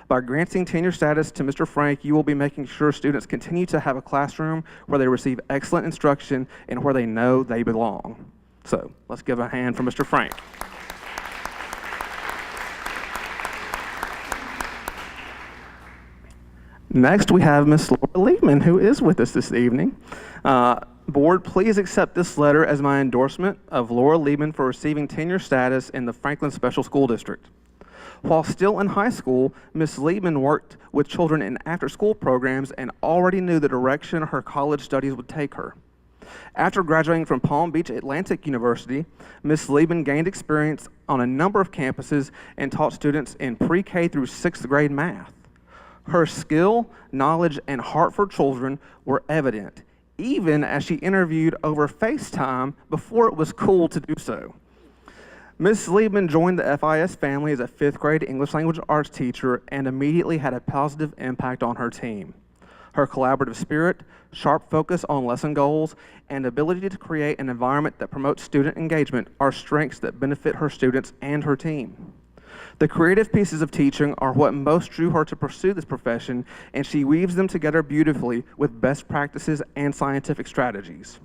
By granting tenure status to Mr. Frank, you will be making sure students continue to have a classroom where they receive excellent instruction and where they know they belong. So let's give a hand for Mr. Frank. Next, we have Ms. Laura Liebman, who is with us this evening. Board, please accept this letter as my endorsement of Laura Liebman for receiving tenure status in the Franklin Special School District. While still in high school, Ms. Liebman worked with children in after-school programs and already knew the direction her college studies would take her. After graduating from Palm Beach Atlantic University, Ms. Liebman gained experience on a number of campuses and taught students in pre-K through 6th grade math. Her skill, knowledge, and heart for children were evident, even as she interviewed over FaceTime before it was cool to do so. Ms. Liebman joined the FIS family as a 5th grade English language arts teacher and immediately had a positive impact on her team. Her collaborative spirit, sharp focus on lesson goals, and ability to create an environment that promotes student engagement are strengths that benefit her students and her team. The creative pieces of teaching are what most drew her to pursue this profession, and she weaves them together beautifully with best practices and scientific strategies.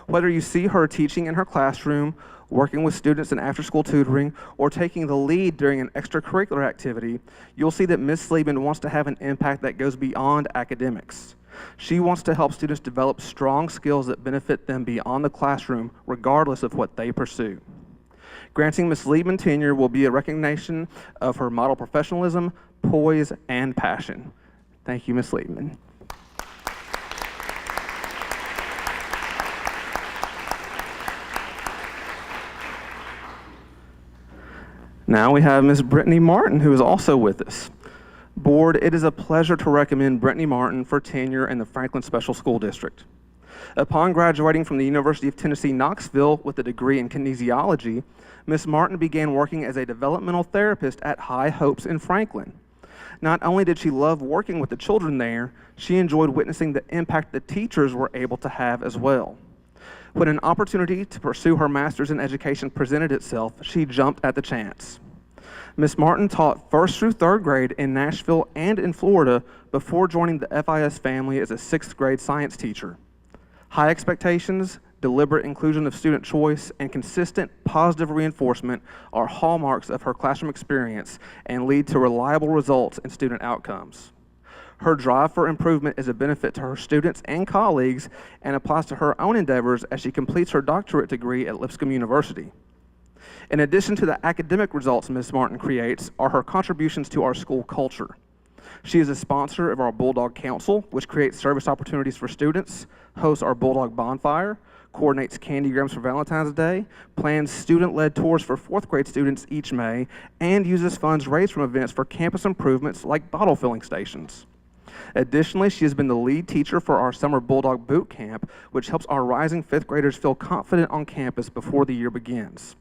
Whether you see her teaching in her classroom, working with students in after-school tutoring, or taking the lead during an extracurricular activity, you'll see that Ms. Liebman wants to have an impact that goes beyond academics. She wants to help students develop strong skills that benefit them beyond the classroom, regardless of what they pursue. Granting Ms. Liebman tenure will be a recognition of her model professionalism, poise, and passion. Thank you, Ms. Liebman. Now we have Ms. Brittany Martin, who is also with us. Board, it is a pleasure to recommend Brittany Martin for tenure in the Franklin Special School District. Upon graduating from the University of Tennessee, Knoxville with a degree in kinesiology, Ms. Martin began working as a developmental therapist at High Hopes in Franklin. Not only did she love working with the children there, she enjoyed witnessing the impact the teachers were able to have as well. When an opportunity to pursue her master's in education presented itself, she jumped at the chance. Ms. Martin taught 1st through 3rd grade in Nashville and in Florida before joining the FIS family as a 6th grade science teacher. High expectations, deliberate inclusion of student choice, and consistent positive reinforcement are hallmarks of her classroom experience and lead to reliable results in student outcomes. Her drive for improvement is a benefit to her students and colleagues and applies to her own endeavors as she completes her doctorate degree at Lipscomb University. In addition to the academic results Ms. Martin creates are her contributions to our school culture. She is a sponsor of our Bulldog Council, which creates service opportunities for students, hosts our Bulldog Bonfire, coordinates candygrams for Valentine's Day, plans student-led tours for 4th grade students each May, and uses funds raised from events for campus improvements like bottle filling stations. Additionally, she has been the lead teacher for our Summer Bulldog Boot Camp, which helps our rising 5th graders feel confident on campus before the year begins.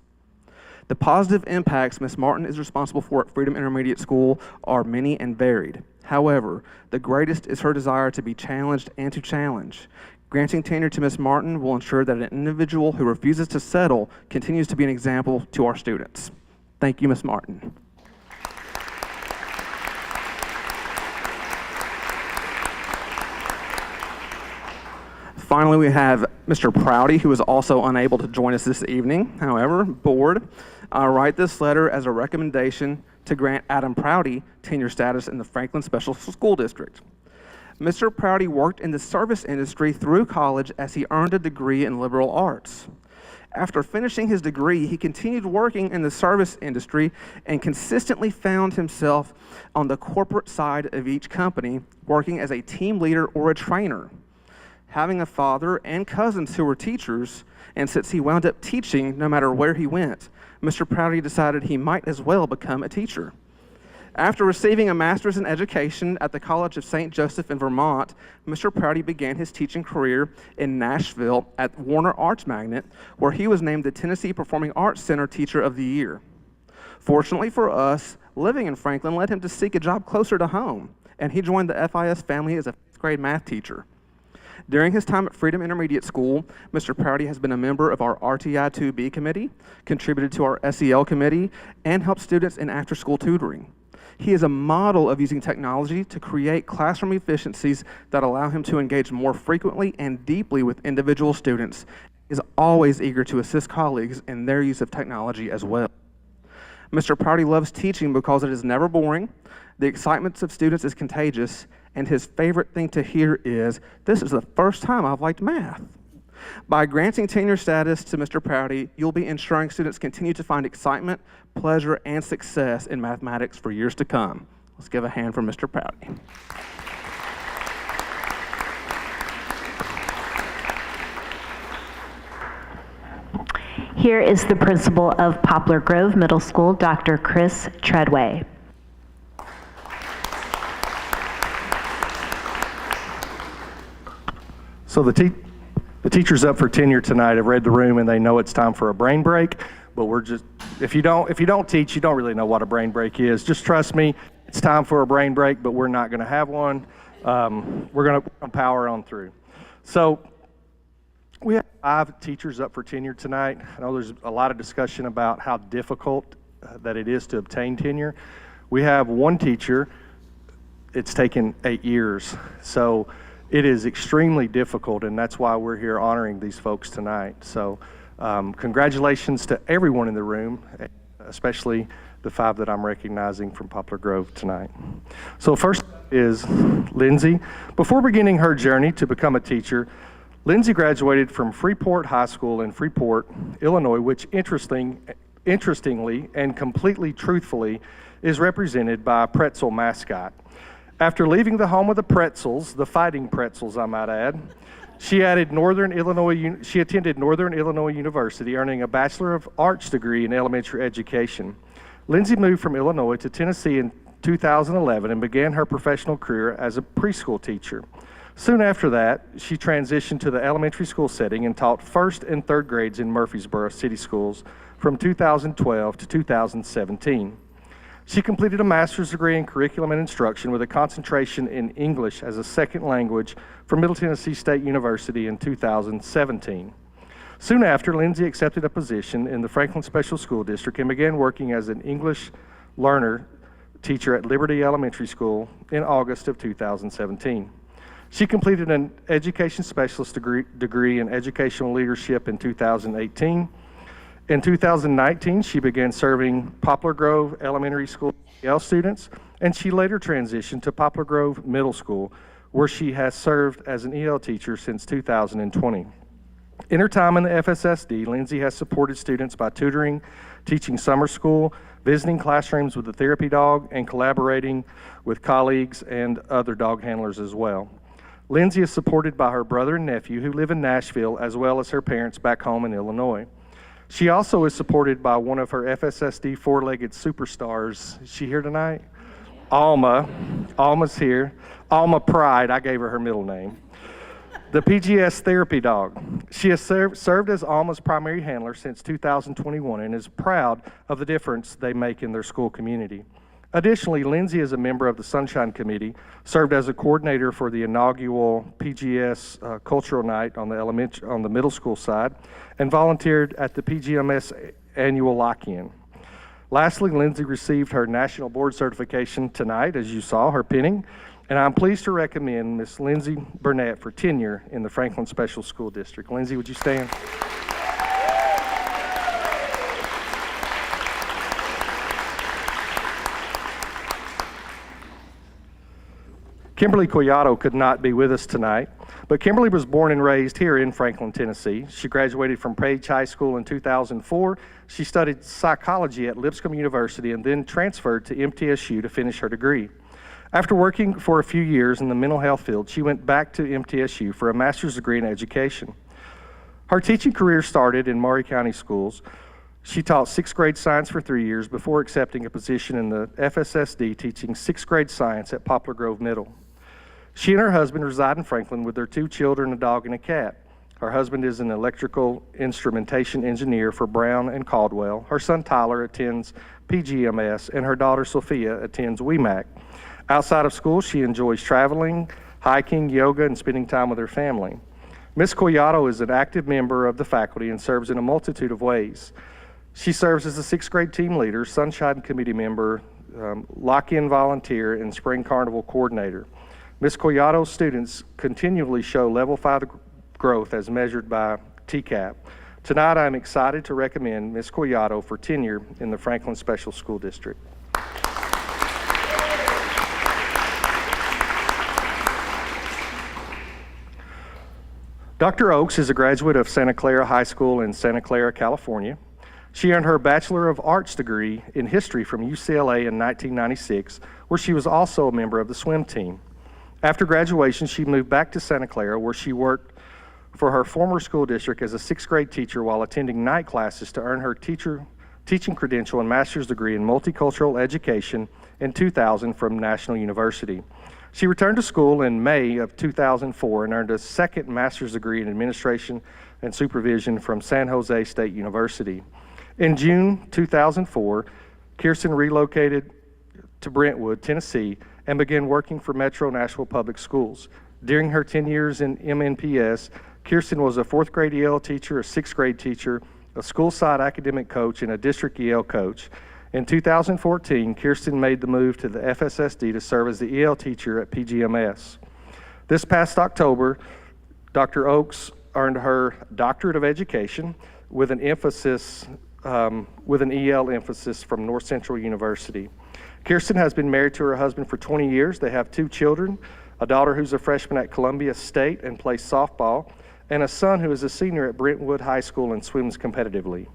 The positive impacts Ms. Martin is responsible for at Freedom Intermediate School are many and varied. However, the greatest is her desire to be challenged and to challenge. Granting tenure to Ms. Martin will ensure that an individual who refuses to settle continues to be an example to our students. Thank you, Ms. Martin. Finally, we have Mr. Prouty, who is also unable to join us this evening. However, board, I write this letter as a recommendation to grant Adam Prouty tenure status in the Franklin Special School District. Mr. Prouty worked in the service industry through college as he earned a degree in liberal arts. After finishing his degree, he continued working in the service industry and consistently found himself on the corporate side of each company, working as a team leader or a trainer. Having a father and cousins who were teachers, and since he wound up teaching no matter where he went, Mr. Prouty decided he might as well become a teacher. After receiving a master's in education at the College of St. Joseph in Vermont, Mr. Prouty began his teaching career in Nashville at Warner Arts Magnet, where he was named the Tennessee Performing Arts Center Teacher of the Year. Fortunately for us, living in Franklin led him to seek a job closer to home, and he joined the FIS family as a 5th grade math teacher. During his time at Freedom Intermediate School, Mr. Prouty has been a member of our RTI 2B committee, contributed to our SEL committee, and helped students in after-school tutoring. He is a model of using technology to create classroom efficiencies that allow him to engage more frequently and deeply with individual students. He is always eager to assist colleagues in their use of technology as well. Mr. Prouty loves teaching because it is never boring, the excitement of students is contagious, and his favorite thing to hear is, "This is the first time I've liked math." By granting tenure status to Mr. Prouty, you'll be ensuring students continue to find excitement, pleasure, and success in mathematics for years to come. Let's give a hand for Mr. Prouty. Here is the principal of Poplar Grove Middle School, Dr. Chris Treadway. So the teachers up for tenure tonight have read the room and they know it's time for a brain break, but if you don't teach, you don't really know what a brain break is. Just trust me, it's time for a brain break, but we're not gonna have one. We're gonna power on through. So we have 5 teachers up for tenure tonight. I know there's a lot of discussion about how difficult that it is to obtain tenure. We have 1 teacher, it's taken 8 years. So it is extremely difficult, and that's why we're here honoring these folks tonight. So congratulations to everyone in the room, especially the 5 that I'm recognizing from Poplar Grove tonight. So first is Lindsay. Before beginning her journey to become a teacher, Lindsay graduated from Freeport High School in Freeport, Illinois, which interestingly and completely truthfully is represented by a pretzel mascot. After leaving the home of the pretzels, the fighting pretzels I might add, she attended Northern Illinois University, earning a Bachelor of Arts degree in elementary education. Lindsay moved from Illinois to Tennessee in 2011 and began her professional career as a preschool teacher. Soon after that, she transitioned to the elementary school setting and taught 1st and 3rd grades in Murfreesboro City Schools from 2012 to 2017. She completed a master's degree in curriculum and instruction with a concentration in English as a second language from Middle Tennessee State University in 2017. Soon after, Lindsay accepted a position in the Franklin Special School District and began working as an English learner teacher at Liberty Elementary School in August of 2017. She completed an education specialist degree in educational leadership in 2018. In 2019, she began serving Poplar Grove Elementary School EL students, and she later transitioned to Poplar Grove Middle School, where she has served as an EL teacher since 2020. In her time in the FSSD, Lindsay has supported students by tutoring, teaching summer school, visiting classrooms with the therapy dog, and collaborating with colleagues and other dog handlers as well. Lindsay is supported by her brother and nephew who live in Nashville, as well as her parents back home in Illinois. She also is supported by one of her FSSD 4-legged superstars. Is she here tonight? Alma. Alma's here. Alma Pride, I gave her her middle name. The PGS therapy dog. She has served as Alma's primary handler since 2021 and is proud of the difference they make in their school community. Additionally, Lindsay is a member of the Sunshine Committee, served as a coordinator for the inaugural PGS Cultural Night on the middle school side, and volunteered at the PGMS annual lock-in. Lastly, Lindsay received her National Board Certification tonight, as you saw, her pinning, And I'm pleased to recommend Ms. Lindsay Burnett for tenure in the Franklin Special School District. Lindsay, would you stand? Kimberly Collado could not be with us tonight, but Kimberly was born and raised here in Franklin, Tennessee. She graduated from Page High School in 2004. She studied psychology at Lipscomb University and then transferred to MTSU to finish her degree. After working for a few years in the mental health field, she went back to MTSU for a master's degree in education. Her teaching career started in Maury County schools. She taught 6th grade science for 3 years before accepting a position in the FSSD teaching 6th grade science at Poplar Grove Middle. She and her husband reside in Franklin with their 2 children, a dog, and a cat. Her husband is an electrical instrumentation engineer for Brown and Caldwell. Her son Tyler attends PGMS, and her daughter Sophia attends WEMAC. Outside of school, she enjoys traveling, hiking, yoga, and spending time with her family. Ms. Collado is an active member of the faculty and serves in a multitude of ways. She serves as a 6th grade team leader, Sunshine Committee member, lock-in volunteer, and Spring Carnival coordinator. Ms. Collado's students continually show level 5 growth as measured by TCAP. Tonight, I'm excited to recommend Ms. Collado for tenure in the Franklin Special School District. Dr. Oakes is a graduate of Santa Clara High School in Santa Clara, California. She earned her Bachelor of Arts degree in history from UCLA in 1996, where she was also a member of the swim team. After graduation, she moved back to Santa Clara, where she worked for her former school district as a 6th grade teacher while attending night classes to earn her teaching credential and master's degree in multicultural education in 2000 from National University. She returned to school in May of 2004 and earned a second master's degree in administration and supervision from San Jose State University. In June 2004, Kirsten relocated to Brentwood, Tennessee, and began working for Metro Nashville Public Schools. During her 10 years in MNPS, Kirsten was a 4th grade EL teacher, a 6th grade teacher, a school-side academic coach, and a district EL coach. In 2014, Kirsten made the move to the FSSD to serve as the EL teacher at PGMS. This past October, Dr. Oakes earned her Doctorate of Education with an EL emphasis from North Central University. Kirsten has been married to her husband for 20 years. They have 2 children, a daughter who's a freshman at Columbia State and plays softball, and a son who is a senior at Brentwood High School and swims competitively.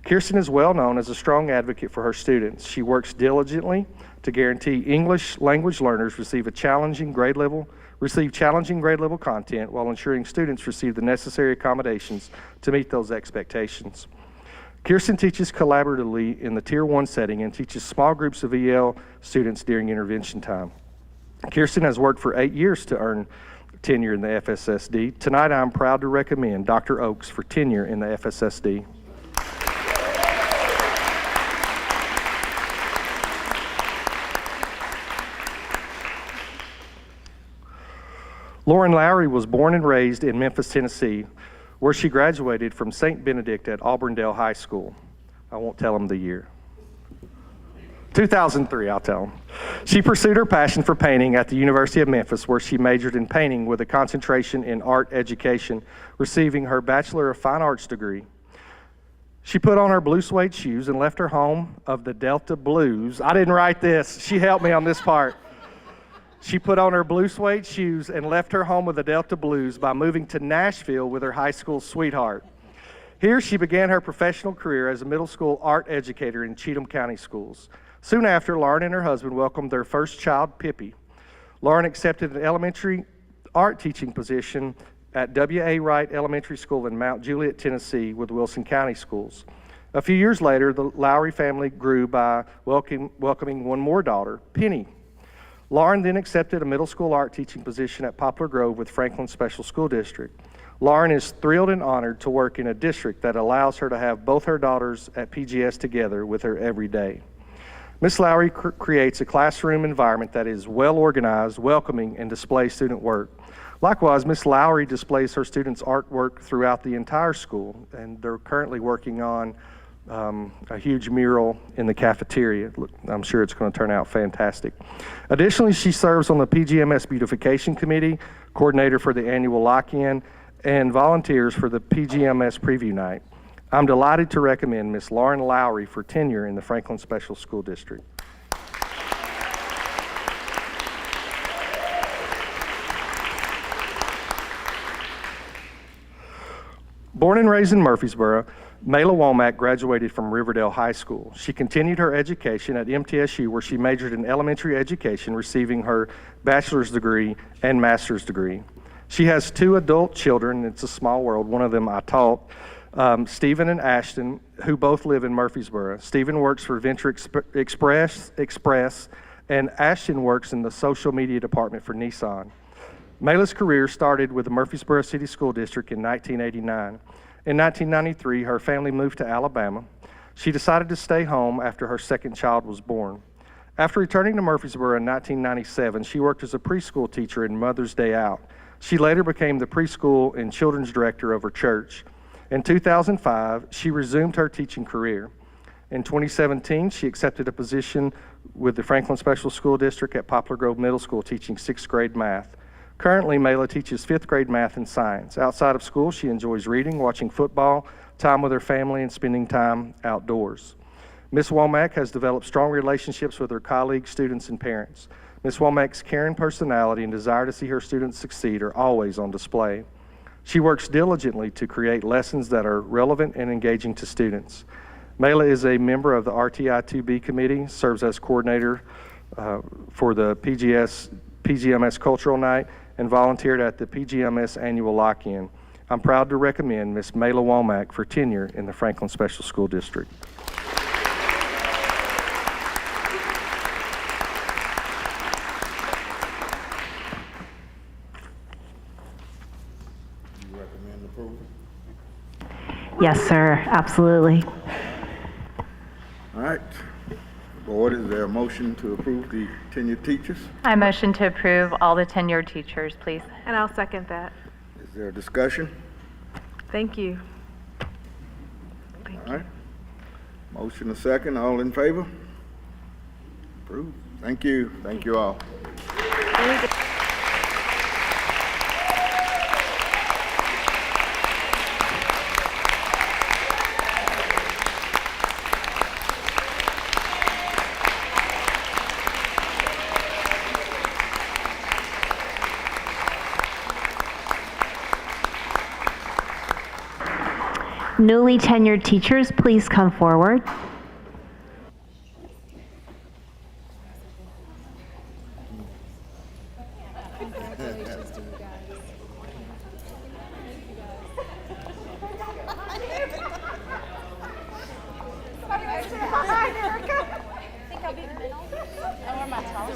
Kirsten is well known as a strong advocate for her students. She works diligently to guarantee English language learners receive challenging grade level content while ensuring students receive the necessary accommodations to meet those expectations. Kirsten teaches collaboratively in the Tier 1 setting and teaches small groups of EL students during intervention time. Kirsten has worked for 8 years to earn tenure in the FSSD. Tonight, I'm proud to recommend Dr. Oakes for tenure in the FSSD. Lauren Lowry was born and raised in Memphis, Tennessee, where she graduated from St. Benedict at Auburndale High School. I won't tell them the year. 2003, I'll tell them. She pursued her passion for painting at the University of Memphis, where she majored in painting with a concentration in art education, receiving her Bachelor of Fine Arts degree. She put on her blue suede shoes and left her home of the Delta Blues. I didn't write this. She helped me on this part. She put on her blue suede shoes and left her home with the Delta Blues by moving to Nashville with her high school sweetheart. Here she began her professional career as a middle school art educator in Cheatham County Schools. Soon after, Lauren and her husband welcomed their first child, Pippi. Lauren accepted an elementary art teaching position at W.A. Wright Elementary School in Mount Juliet, Tennessee with Wilson County Schools. A few years later, the Lowry family grew by welcoming one more daughter, Penny. Lauren then accepted a middle school art teaching position at Poplar Grove with Franklin Special School District. Lauren is thrilled and honored to work in a district that allows her to have both her daughters at PGS together with her every day. Ms. Lowry creates a classroom environment that is well organized, welcoming, and displays student work. Likewise, Ms. Lowry displays her students' artwork throughout the entire school, and they're currently working on a huge mural in the cafeteria. I'm sure it's going to turn out fantastic. Additionally, she serves on the PGMS Beautification Committee, coordinator for the annual lock-in, and volunteers for the PGMS Preview Night. I'm delighted to recommend Ms. Lauren Lowry for tenure in the Franklin Special School District. Born and raised in Murfreesboro, Mayla Womack graduated from Riverdale High School. She continued her education at MTSU, where she majored in elementary education, receiving her bachelor's degree and master's degree. She has 2 adult children. It's a small world. One of them I taught, Stephen and Ashton, who both live in Murfreesboro. Stephen works for Venture Express, and Ashton works in the social media department for Nissan. Mayla's career started with the Murfreesboro City School District in 1989. In 1993, her family moved to Alabama. She decided to stay home after her second child was born. After returning to Murfreesboro in 1997, she worked as a preschool teacher in Mother's Day Out. She later became the preschool and children's director of her church. In 2005, she resumed her teaching career. In 2017, she accepted a position with the Franklin Special School District at Poplar Grove Middle School, teaching 6th grade math. Currently, Mayla teaches 5th grade math and science. Outside of school, she enjoys reading, watching football, time with her family, and spending time outdoors. Ms. Womack has developed strong relationships with her colleagues, students, and parents. Ms. Womack's caring personality and desire to see her students succeed are always on display. She works diligently to create lessons that are relevant and engaging to students. Mayla is a member of the RTI2B committee, serves as coordinator for the PGMS Cultural Night, and volunteered at the PGMS Annual Lock-In. I'm proud to recommend Ms. Mayla Womack for tenure in the Franklin Special School District. You recommend approval? Yes, sir, absolutely. All right. Board, is there a motion to approve the tenured teachers? I motion to approve all the tenured teachers, please. And I'll second that. Is there a discussion? Thank you. All right. Motion a second. All in favor? Approved. Thank you. Thank you all. Newly tenured teachers, please come forward. Congratulations to you guys. Hi, Erica. I think I'll be in the middle. Oh, am I tall?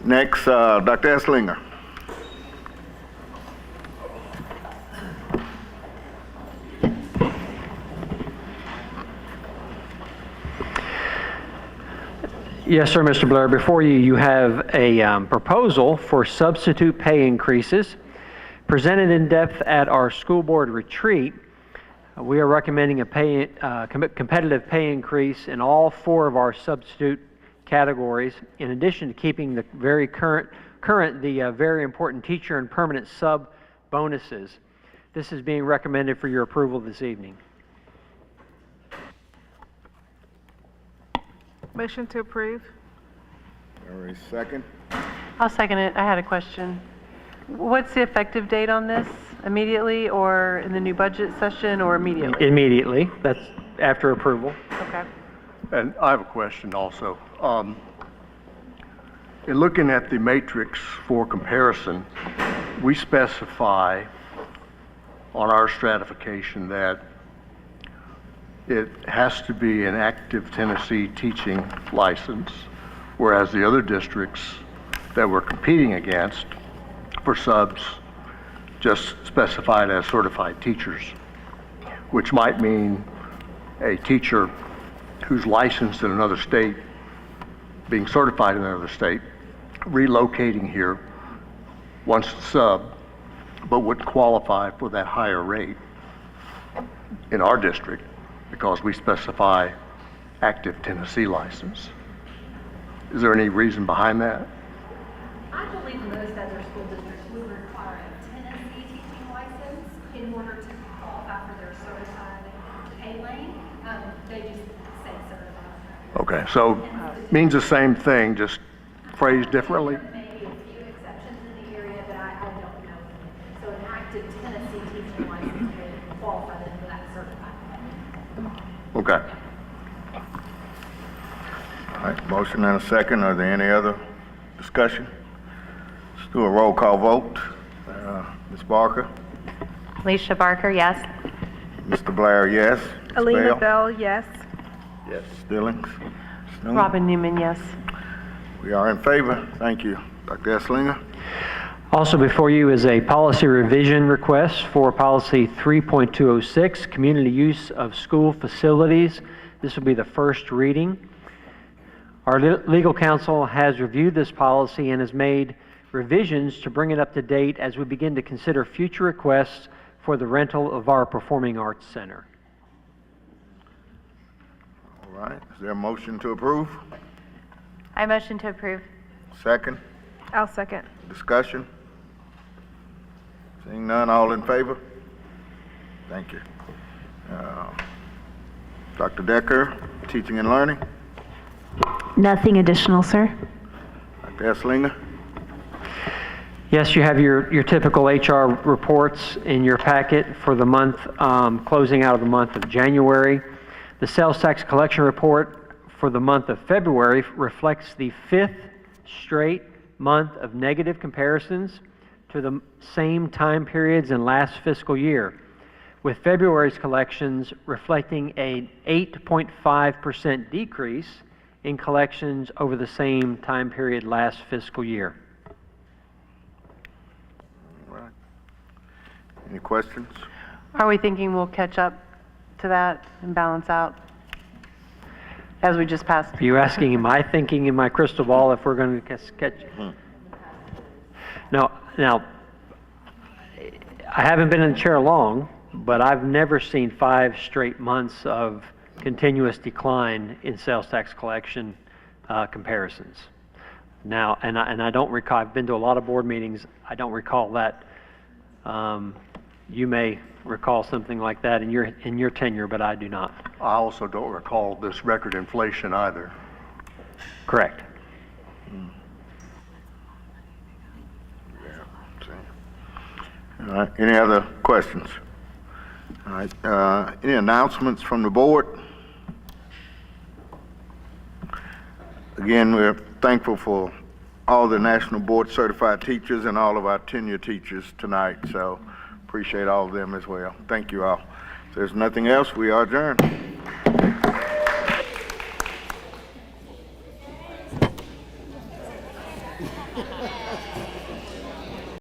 Next, Dr. Esslinger. Yes, sir, Mr. Blair. Before you, you have a proposal for substitute pay increases presented in depth at our school board retreat. We are recommending a competitive pay increase in all 4 of our substitute categories, in addition to keeping the very very important teacher and permanent sub bonuses. This is being recommended for your approval this evening. Motion to approve. All right, second. I'll second it. I had a question. What's the effective date on this? Immediately or in the new budget session or immediately? Immediately. That's after approval. Okay. And I have a question also. In looking at the matrix for comparison, we specify on our stratification that it has to be an active Tennessee teaching license, whereas the other districts that we're competing against for subs just specified as certified teachers, which might mean a teacher who's licensed in another state, being certified in another state, relocating here once the sub, but wouldn't qualify for that higher rate in our district because we specify active Tennessee license. Is there any reason behind that? I believe most other school districts would require a Tennessee teaching license in order to qualify for their certified pay lane. They just say certified. Okay, so means the same thing, just phrased differently? Maybe a few exceptions in the area, but I don't know. So an active Tennessee teaching license would qualify them for that certified pay. Okay. All right, motion and a second. Are there any other discussion? Let's do a roll call vote. Ms. Barker? Alicia Barker, yes. Mr. Blair, yes. Ms. Alina Bell, yes. Yes. Stillings? Snoon? Robin Newman, yes. We are in favor. Thank you. Dr. Esslinger? Also before you is a policy revision request for policy 3.206, community use of school facilities. This will be the first reading. Our legal counsel has reviewed this policy and has made revisions to bring it up to date as we begin to consider future requests for the rental of our Performing Arts Center. All right. Is there a motion to approve? I motion to approve. Second? I'll second. Discussion? Seeing none, all in favor? Thank you. Dr. Decker, Teaching and Learning? Nothing additional, sir. Dr. Esslinger? Yes, you have your typical HR reports in your packet for the month, closing out of the month of January. The sales tax collection report for the month of February reflects the 5th straight month of negative comparisons to the same time periods in last fiscal year, with February's collections reflecting an 8.5% decrease in collections over the same time period last fiscal year. All right. Any questions? Are we thinking we'll catch up to that and balance out as we just passed? Are you asking, am I thinking in my crystal ball if we're going to catch? No, now, I haven't been in the chair long, but I've never seen 5 straight months of continuous decline in sales tax collection comparisons. Now, and I don't recall, I've been to a lot of board meetings, I don't recall that. You may recall something like that in your tenure, but I do not. I also don't recall this record inflation either. Correct. All right, any other questions? All right, any announcements from the board? Again, we're thankful for all the National Board Certified teachers and all of our tenure teachers tonight, so appreciate all of them as well. Thank you all. If there's nothing else, we are adjourned.